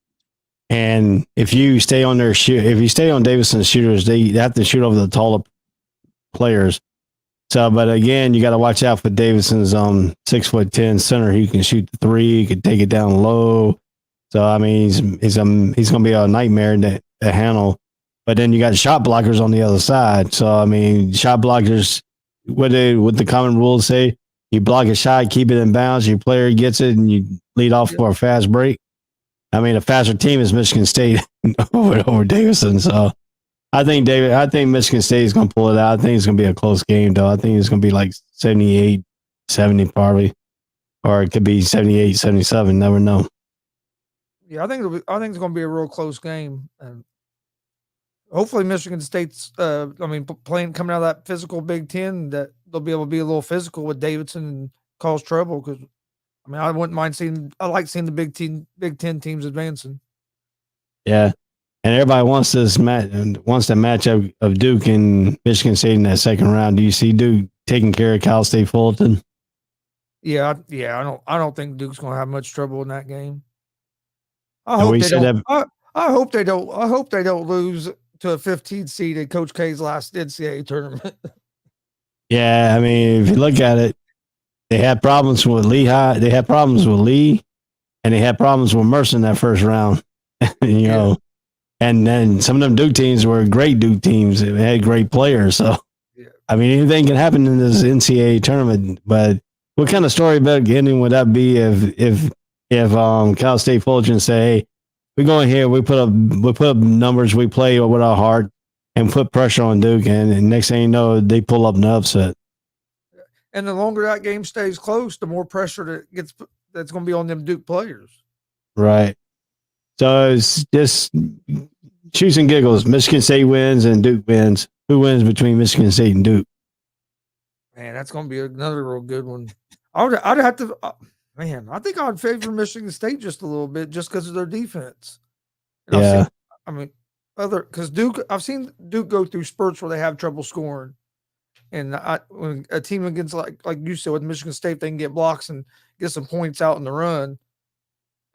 And if you stay on Davidson's shooters, they have to shoot over the taller players. So, but again, you got to watch out for Davidson's 6'10" center. He can shoot the three, he can take it down low. So I mean, he's going to be a nightmare to handle. But then you got shot blockers on the other side. So I mean, shot blockers, what the common rules say, you block a shot, keep it in bounds, your player gets it, and you lead off for a fast break. I mean, a faster team is Michigan State over Davidson. So I think Michigan State is going to pull it out. I think it's going to be a close game, though. I think it's going to be like 78-70 probably, or it could be 78-77. Never know. Yeah, I think it's going to be a real close game, and hopefully Michigan State's. Coming out of that physical Big Ten, that they'll be able to be a little physical with Davidson and cause trouble. Because I mean, I wouldn't mind seeing. I like seeing the Big Ten teams advancing. Yeah, and everybody wants the matchup of Duke and Michigan State in that second round. Do you see Duke taking care of Cal State Fullerton? Yeah. I don't think Duke's going to have much trouble in that game. I hope they don't lose to a 15 seed in Coach K's last NCAA tournament. Yeah, I mean, if you look at it, they had problems with Lehigh. They had problems with Lee, and they had problems with Mercer in that first round. know, and then some of them Duke teams were great Duke teams. They had great players. So, I mean, anything can happen in this NCAA tournament. But what kind of story about ending would that be if Cal State Fullerton say, "Hey, we go in here, we put up numbers, we play with our heart, and put pressure on Duke. And next thing you know, they pull up an upset. And the longer that game stays close, the more pressure that's going to be on them Duke players. Right. So it's just shoots and giggles. Michigan State wins and Duke wins. Who wins between Michigan State and Duke? Man, that's going to be another real good one. I'd have to. I think I'd favor Michigan State just a little bit, just because of their defense. And Yeah. Because Duke, I've seen Duke go through spurts where they have trouble scoring, and when a team against like you said with Michigan State, they can get blocks and get some points out in the run.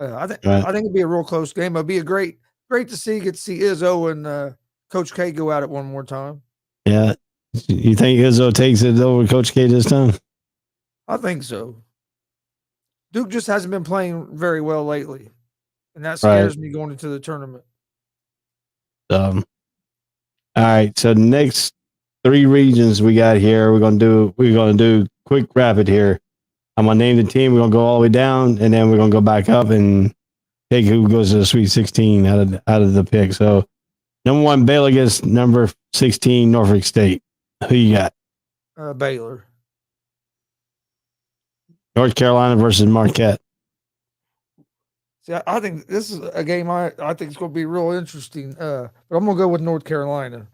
I think it'd be a real close game. It'd be great to get to see Izzo and Coach K go at it one more time. Yeah. You think Izzo takes it over Coach K this time? I think so. Duke just hasn't been playing very well lately, and that scares me going into the tournament. All right. So the next 3 regions we got here, we're gonna do quick rapid here. I'm gonna name the team. We're gonna go all the way down, and then we're gonna go back up and pick who goes to the Sweet 16 out of the pick. So, number 1, Baylor against number 16, Norfolk State. Who you got? Baylor. North Carolina versus Marquette. See, I think this is a game I think it's going to be real interesting. But I'm going to go with North Carolina.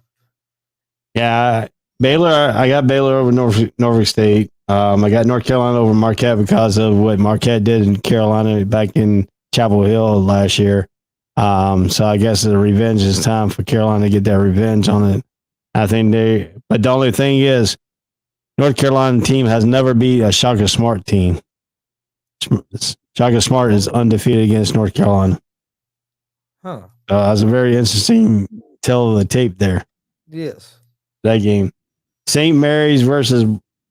Yeah, Baylor. I got Baylor over Norfolk State. I got North Carolina over Marquette because of what Marquette did in Carolina back in Chapel Hill last year. So I guess the revenge is time for Carolina to get that revenge on it. I think but the only thing is, North Carolina team has never beat a Shaka Smart team. Shaka Smart is undefeated against North Carolina. Huh. That's a very interesting tell of the tape there. Yes. That game. St. Mary's versus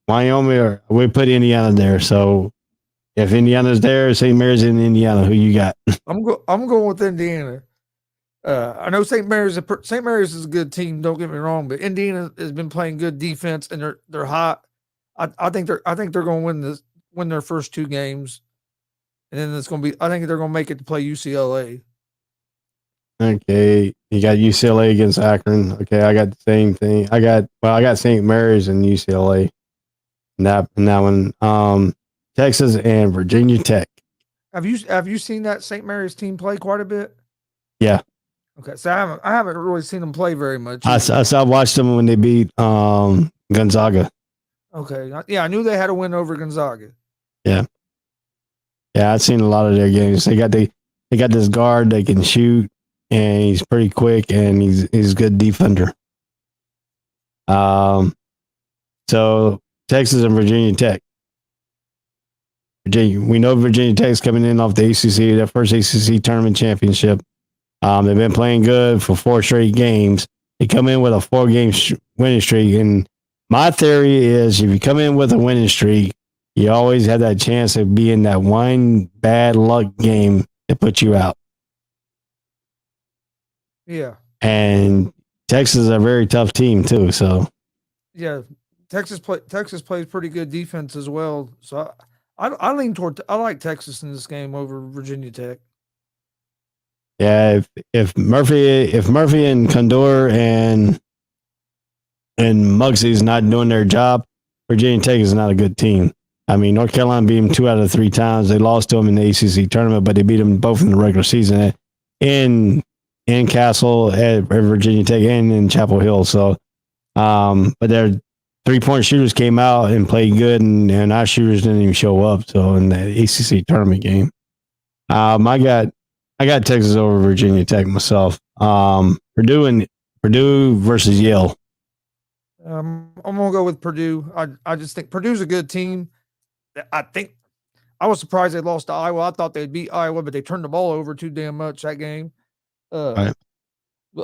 Wyoming, we put Indiana there. So if Indiana's there, St. Mary's in Indiana. Who you got? I'm going with Indiana. I know St. Mary's is a good team. Don't get me wrong, but Indiana has been playing good defense, and they're hot. I think they're going to win their first 2 games, and then it's going to be. I think they're going to make it to play UCLA. Okay, you got UCLA against Akron. Okay, I got the same thing. I got St. Mary's and UCLA. In that one. Texas and Virginia Tech. Have you seen that St. Mary's team play quite a bit? Yeah. Okay, so I haven't really seen them play very much. I watched them when they beat Gonzaga. Okay, yeah, I knew they had a win over Gonzaga. Yeah, I've seen a lot of their games. They got this guard that can shoot, and he's pretty quick, and he's a good defender. So Texas and Virginia Tech. We know Virginia Tech's coming in off the ACC, their first ACC tournament championship. They've been playing good for 4 straight games. They come in with a 4-game winning streak. And my theory is if you come in with a winning streak, you always have that chance of being that one bad luck game that puts you out. Yeah. And Texas is a very tough team too. So yeah, Texas plays pretty good defense as well. So I lean toward I like Texas in this game over Virginia Tech. Yeah, if Murphy and Condor and Muggsy's not doing their job, Virginia Tech is not a good team. I mean, North Carolina beat them 2 out of 3 times. They lost to them in the ACC tournament, but they beat them both in the regular season in Castle at Virginia Tech and in Chapel Hill. So, but their 3-point shooters came out and played good, and our shooters didn't even show up. So in the ACC tournament game, I got Texas over Virginia Tech myself. Purdue versus Yale. I'm gonna go with Purdue. I just think Purdue's a good team. I was surprised they lost to Iowa. I thought they'd beat Iowa, but they turned the ball over too damn much that game. Right.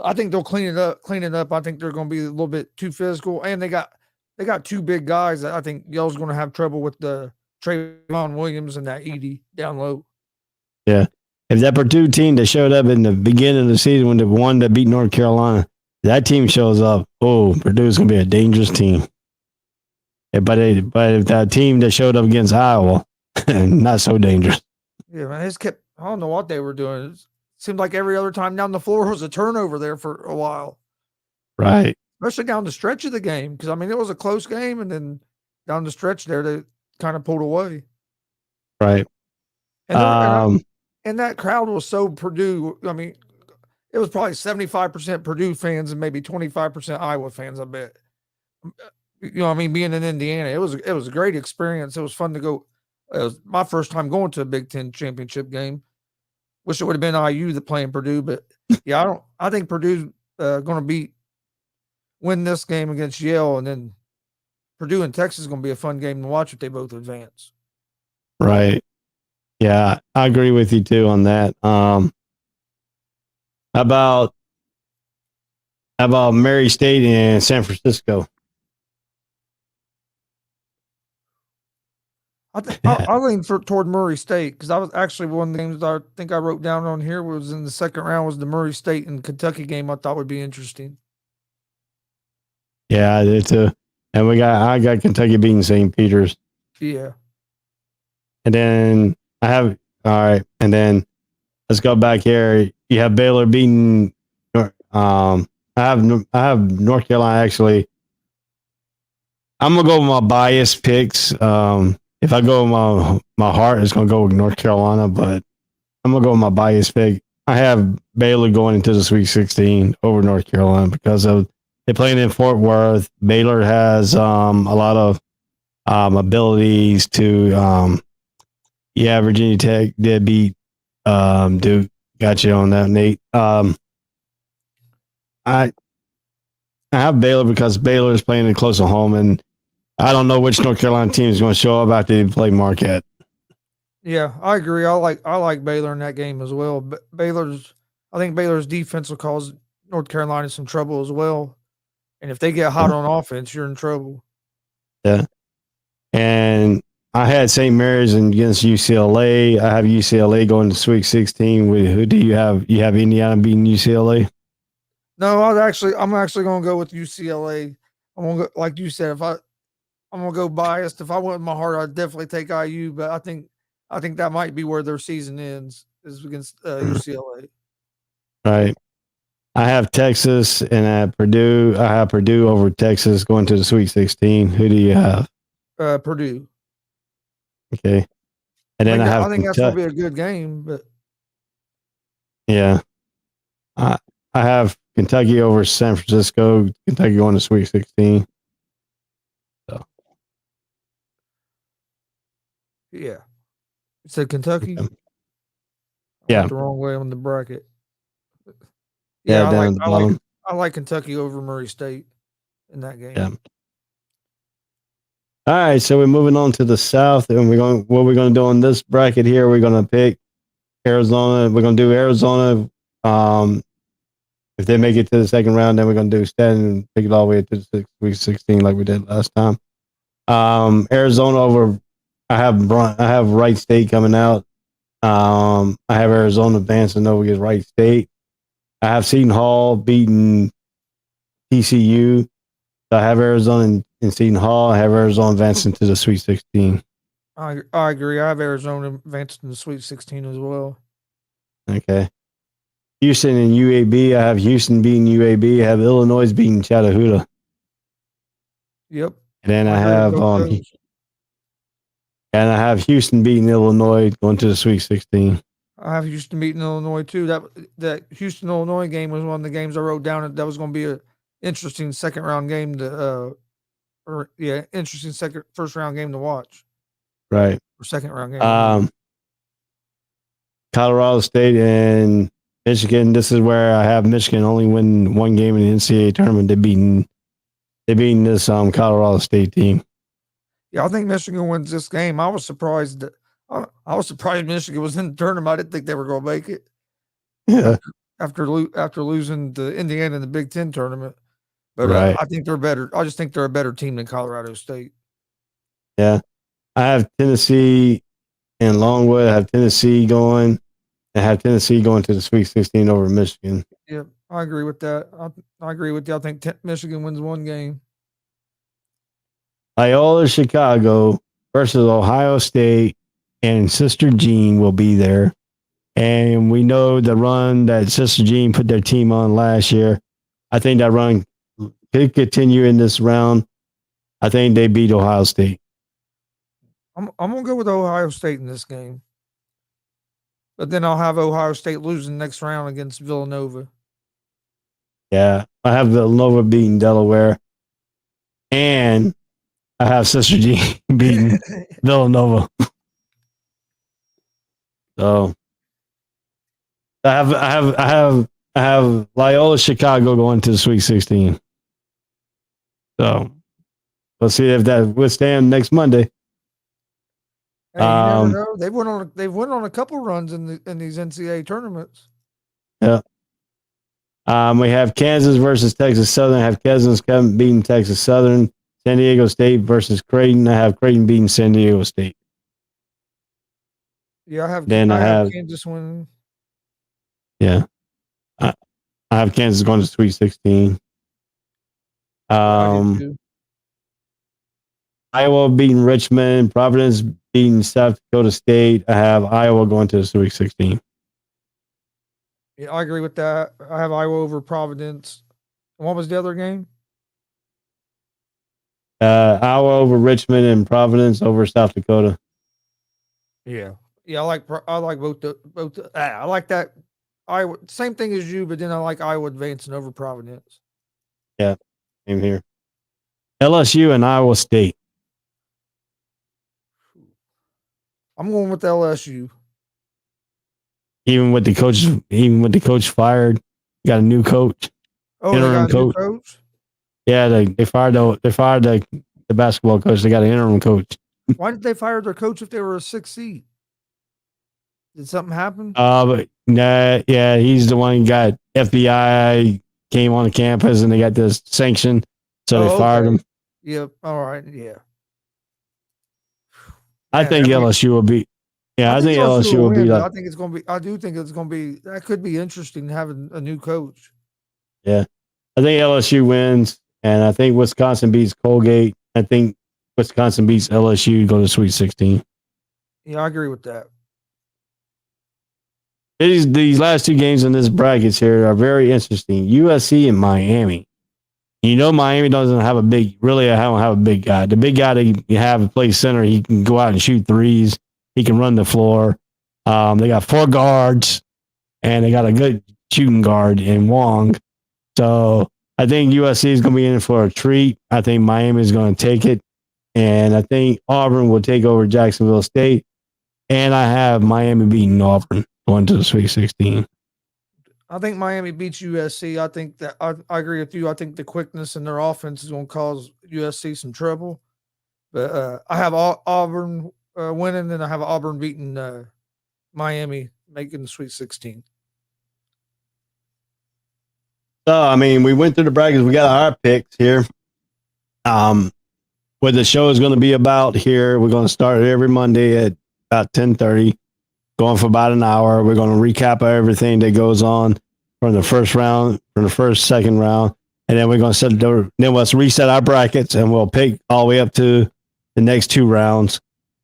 I think they'll clean it up. I think they're going to be a little bit too physical, and they got 2 big guys that I think Yale's going to have trouble with the Trayvon Williams and that Edey down low. Yeah. If that Purdue team that showed up in the beginning of the season when they won to beat North Carolina, that team shows up, Purdue's going to be a dangerous team. But if that team that showed up against Iowa, not so dangerous. Yeah, man, I don't know what they were doing. It seemed like every other time down the floor was a turnover there for a while. Right. especially down the stretch of the game. Because I mean, it was a close game, and then down the stretch there, they kind of pulled away. Right. And and that crowd was so Purdue. I mean, it was probably 75% Purdue fans and maybe 25% Iowa fans. I bet. You know, what I mean, being in Indiana, it was a great experience. It was fun to go. It was my first time going to a Big Ten championship game. Wish it would have been IU that playing Purdue, but yeah, I think Purdue's going to win this game against Yale, and then Purdue and Texas is going to be a fun game to watch if they both advance. Right. Yeah, I agree with you too on that. How about Murray State and San Francisco? I lean toward Murray State because I was actually one of the games that I think I wrote down on here was in the second round was the Murray State and Kentucky game. I thought would be interesting. Yeah, I did too. And I got Kentucky beating St. Peter's. Yeah. And then all right. And then let's go back here. You have Baylor beating. I have North Carolina actually. I'm gonna go with my bias picks. If I go with my heart, it's gonna go with North Carolina, but I'm gonna go with my bias pick. I have Baylor going into the Sweet 16 over North Carolina because they're playing in Fort Worth. Baylor has a lot of abilities to. Virginia Tech did beat Duke. Got you on that, Nate. I have Baylor because Baylor is playing it close to home, and I don't know which North Carolina team is going to show up after they play Marquette. Yeah, I agree. I like Baylor in that game as well. But I think Baylor's defense will cause North Carolina some trouble as well. And if they get hot on offense, you're in trouble. Yeah. And I had St. Mary's against UCLA. I have UCLA going to Sweet 16. Who do you have? You have Indiana beating UCLA? No, I'm actually going to go with UCLA. I'm going to go, like you said, I'm going to go biased. If I went with my heart, I'd definitely take IU, but I think that might be where their season ends is against UCLA. Right. I have Texas and I have Purdue. I have Purdue over Texas going to the Sweet 16. Who do you have? Purdue. Okay. And then I think that's going to be a good game, but yeah. I have Kentucky over San Francisco. Kentucky going to Sweet 16. So. Yeah. You said Kentucky? Yeah. I went the wrong way on the bracket. Yeah, I like Kentucky over Murray State in that game. Yeah. All right, so we're moving on to the South, and what we're going to do on this bracket here. We're going to pick Arizona. We're going to do Arizona. If they make it to the second round, then we're going to do Stanton and pick it all the way to the Sweet 16 like we did last time. Arizona over. I have Wright State coming out. I have Arizona advancing over against Wright State. I have Seton Hall beating TCU. So I have Arizona in Seton Hall. I have Arizona advancing to the Sweet 16. I agree. I have Arizona advancing to the Sweet 16 as well. Okay. Houston and UAB. I have Houston beating UAB. I have Illinois beating Chattahoochee. Yep. And then I have Houston beating Illinois going to the Sweet 16. I have Houston beating Illinois too. That Houston Illinois game was one of the games I wrote down. That was going to be a interesting second round game first round game to watch. Right. Or second round game. Colorado State and Michigan. This is where I have Michigan only win one game in the NCAA tournament. They're beating this Colorado State team. Yeah, I think Michigan wins this game. I was surprised Michigan was in the tournament. I didn't think they were going to make it. Yeah. After losing to Indiana in the Big Ten tournament, but right. I think they're better. I just think they're a better team than Colorado State. Yeah, I have Tennessee and Longwood. I have Tennessee going. I have Tennessee going to the Sweet 16 over Michigan. Yeah, I agree with that. I agree with you. I think Michigan wins one game. Loyola Chicago versus Ohio State, and Sister Jean will be there. And we know the run that Sister Jean put their team on last year. I think that run could continue in this round. I think they beat Ohio State. I'm gonna go with Ohio State in this game, but then I'll have Ohio State losing next round against Villanova. Yeah, I have Villanova beating Delaware, and I have Sister Jean beating Villanova. So I have Loyola Chicago going to the Sweet 16. So we'll see if that withstand next Monday. Hey, you never know. They've went on a couple runs in these NCAA tournaments. Yeah. We have Kansas versus Texas Southern. I have Kansas beating Texas Southern. San Diego State versus Creighton. I have Creighton beating San Diego State. Yeah, I have Kansas winning. Yeah. I have Kansas going to Sweet 16. Iowa beating Richmond. Providence beating South Dakota State. I have Iowa going to the Sweet 16. Yeah, I agree with that. I have Iowa over Providence. And what was the other game? Iowa over Richmond and Providence over South Dakota. Yeah, I like both. I like that. Iowa, same thing as you, but then I like Iowa advancing over Providence. Yeah, same here. LSU and Iowa State. I'm going with LSU. Even with the coach fired, you got a new coach. Oh, they got a new coach? Yeah, they fired the basketball coach. They got an interim coach. Why did they fire their coach if they were a 6th seed? Did something happen? Yeah, he's the one who got FBI came on the campus and they got this sanction, so they fired him. Yep. All right. Yeah. I think LSU will be. Yeah, I think LSU will be. I think it's going to be. I do think it's going to be. That could be interesting having a new coach. Yeah, I think LSU wins, and I think Wisconsin beats Colgate. I think Wisconsin beats LSU to go to Sweet 16. Yeah, I agree with that. These last two games in this brackets here are very interesting. USC and Miami. You know, Miami doesn't have a big. Really, I don't have a big guy. The big guy that you have play center, he can go out and shoot threes. He can run the floor. They got 4 guards, and they got a good shooting guard in Wong. So I think USC is going to be in for a treat. I think Miami is going to take it, and I think Auburn will take over Jacksonville State. And I have Miami beating Auburn going to the Sweet 16. I think Miami beats USC. I think that I agree with you. I think the quickness in their offense is going to cause USC some trouble. But I have Auburn winning, and I have Auburn beating Miami, making the Sweet 16. So, I mean, we went through the brackets. We got our picks here. What the show is going to be about here, we're going to start every Monday at about 10:30, going for about an hour. We're going to recap everything that goes on from the first round, from the first, second round, and then we're going to let's reset our brackets, and we'll pick all the way up to the next 2 rounds,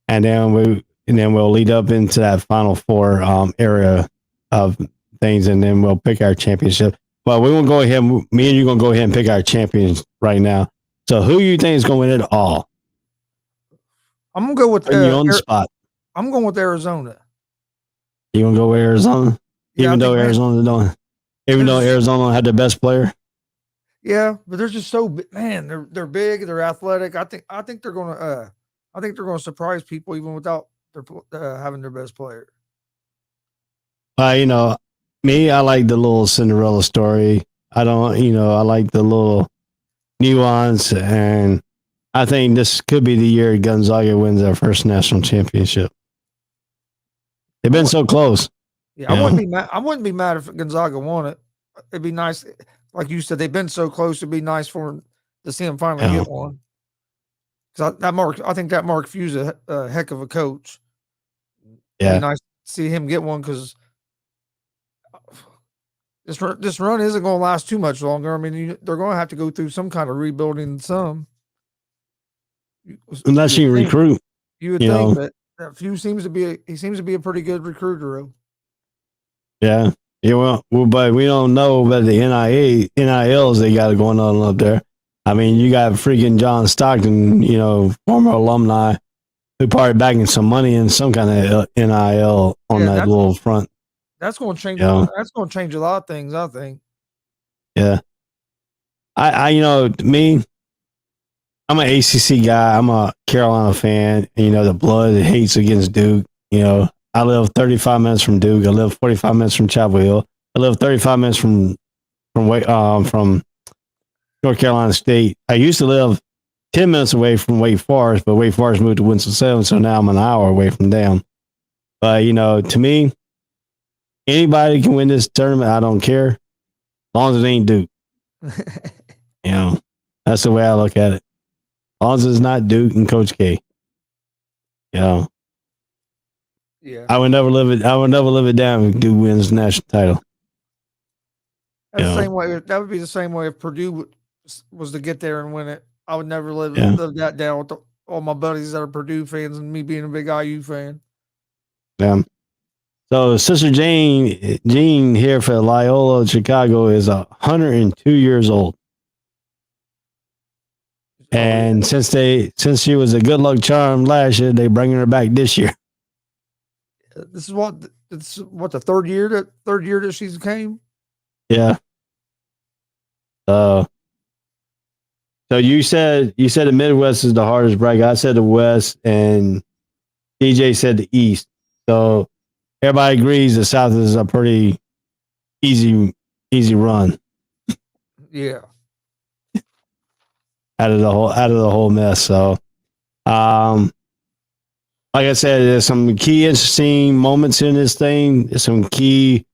and then we'll lead up into that Final Four area of things, and then we'll pick our championship. Well, we won't go ahead. Me and you going to go ahead and pick our champions right now. So, who you think is going to win it all? I'm going to go with you on the spot. I'm going with Arizona. You going to go with Arizona? Yeah, even though Arizona had the best player. Yeah, but they're just so man. They're big. They're athletic. I think they're going to surprise people even without their having their best player. You know, me, I like the little Cinderella story. I like the little nuance, and I think this could be the year Gonzaga wins their first national championship. They've been so close. Yeah, I wouldn't be mad. I wouldn't be mad if Gonzaga won it. It'd be nice, like you said. They've been so close. It'd be nice for them to see them finally get one. Because I think that Mark Few's a heck of a coach. Yeah, it'd be nice to see him get one because this run isn't going to last too much longer. I mean, they're going to have to go through some kind of rebuilding. Unless you recruit, you would think that Few seems to be a pretty good recruiter. Yeah. Well, but we don't know about the NILs they got going on up there. I mean, you got freaking John Stockton, former alumni, who probably backing some money in some kind of NIL on that little front. That's going to change. That's going to change a lot of things, I think. Yeah. Me, I'm an ACC guy. I'm a Carolina fan. And, the blood hates against Duke. I live 35 minutes from Duke. I live 45 minutes from Chapel Hill. I live 35 minutes from North Carolina State. I used to live 10 minutes away from Wake Forest, but Wake Forest moved to Winston-Salem, so now I'm an hour away from them. But, to me, anybody can win this tournament. I don't care. As long as it ain't Duke. That's the way I look at it. As long as it's not Duke and Coach K. Yeah. I would never live it down if Duke wins the national title. That's the same way. That would be the same way if Purdue was to get there and win it. I would never live that down with all my buddies that are Purdue fans and me being a big IU fan. Yeah. So Sister Jean here for Loyola Chicago is 102 years old. And since she was a good luck charm last year, they bringing her back this year. This is what the third year that she's came. Yeah. So you said the Midwest is the hardest bracket. I said the West, and DJ said the East. So everybody agrees the South is a pretty easy run. Yeah. Out of the whole mess. So, like I said, there's some key interesting moments in this thing. There's some key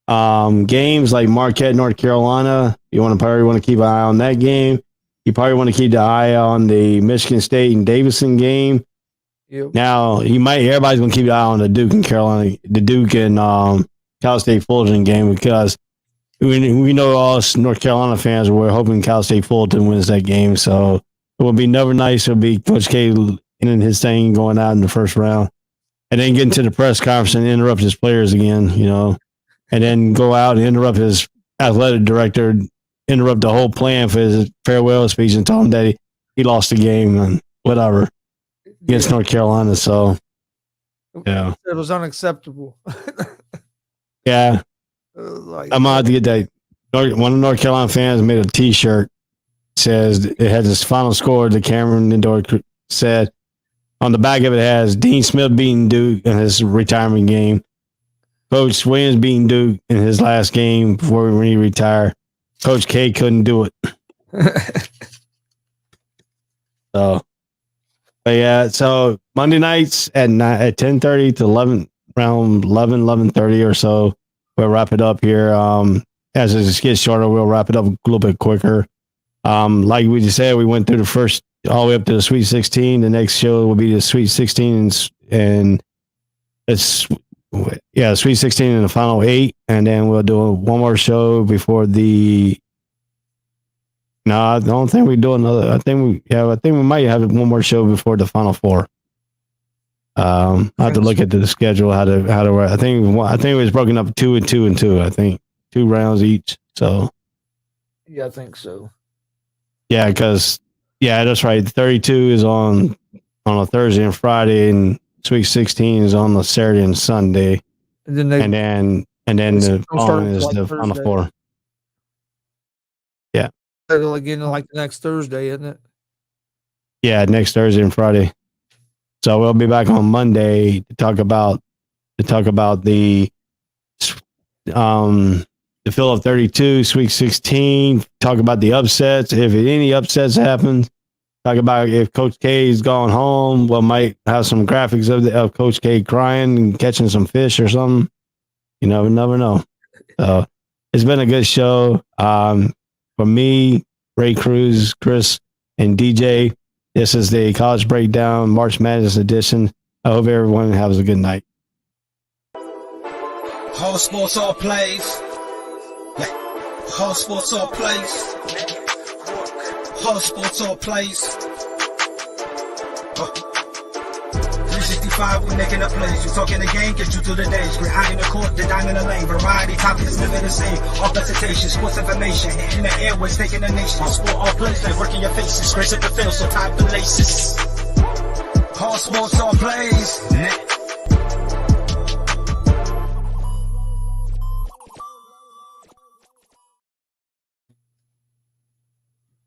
games like Marquette, North Carolina. You probably want to keep an eye on that game. You probably want to keep the eye on the Michigan State and Davidson game. Yep. Now, everybody's going to keep an eye on the Duke and Cal State Fullerton game because we know all us North Carolina fans were hoping Cal State Fullerton wins that game. So it would be never nice. It would be Coach K in his thing going out in the first round and then get into the press conference and interrupt his players again, and then go out and interrupt his athletic director, interrupt the whole plan for his farewell speech and tell him that he lost the game and whatever against North Carolina. So, yeah. It was unacceptable. Yeah. I'm going to have to get that. One of the North Carolina fans made a T-shirt. Says it has his final score. The Cameron Indoor said on the back of it has Dean Smith beating Duke in his retirement game. Coach Williams beating Duke in his last game before he retired. Coach K couldn't do it. So Monday nights at 10:30 to 11, around 11:30 or so. We'll wrap it up here. As it gets shorter, we'll wrap it up a little bit quicker. Like we just said, we went through the first all the way up to the Sweet 16. The next show will be the Sweet 16 and it's Sweet 16 and the final 8, and then we'll do one more show before the. No, I don't think we do another. I think we might have one more show before the final 4. I have to look at the schedule. How to. I think it was broken up 2 and 2 and 2. I think 2 rounds each. So. Yeah, I think so. Yeah, because that's right. 32 is on a Thursday and Friday, and Sweet 16 is on the Saturday and Sunday. And then the following is the final 4. Yeah. Again, like the next Thursday, isn't it? Yeah, next Thursday and Friday. So we'll be back on Monday to talk about the fill of 32, Sweet 16, talk about the upsets. If any upsets happen, talk about if Coach K's gone home, we might have some graphics of Coach K crying and catching some fish or something. You never know. So it's been a good show. For me, Ray Cruz, Chris, and DJ, this is the College Breakdown March Madness edition. I hope everyone has a good night. Whole sports all plays. Whole sports all plays. Whole sports all plays. 365, we making a plays. We talking the game, get you through the days. Great eye in the court, the dime in the lane. Variety topics, living the same. All presentation, sports information. Hitting the airways, taking the nation. Sport all plays, like working your faces. Grace at the field, so tie the laces. All sports, all plays.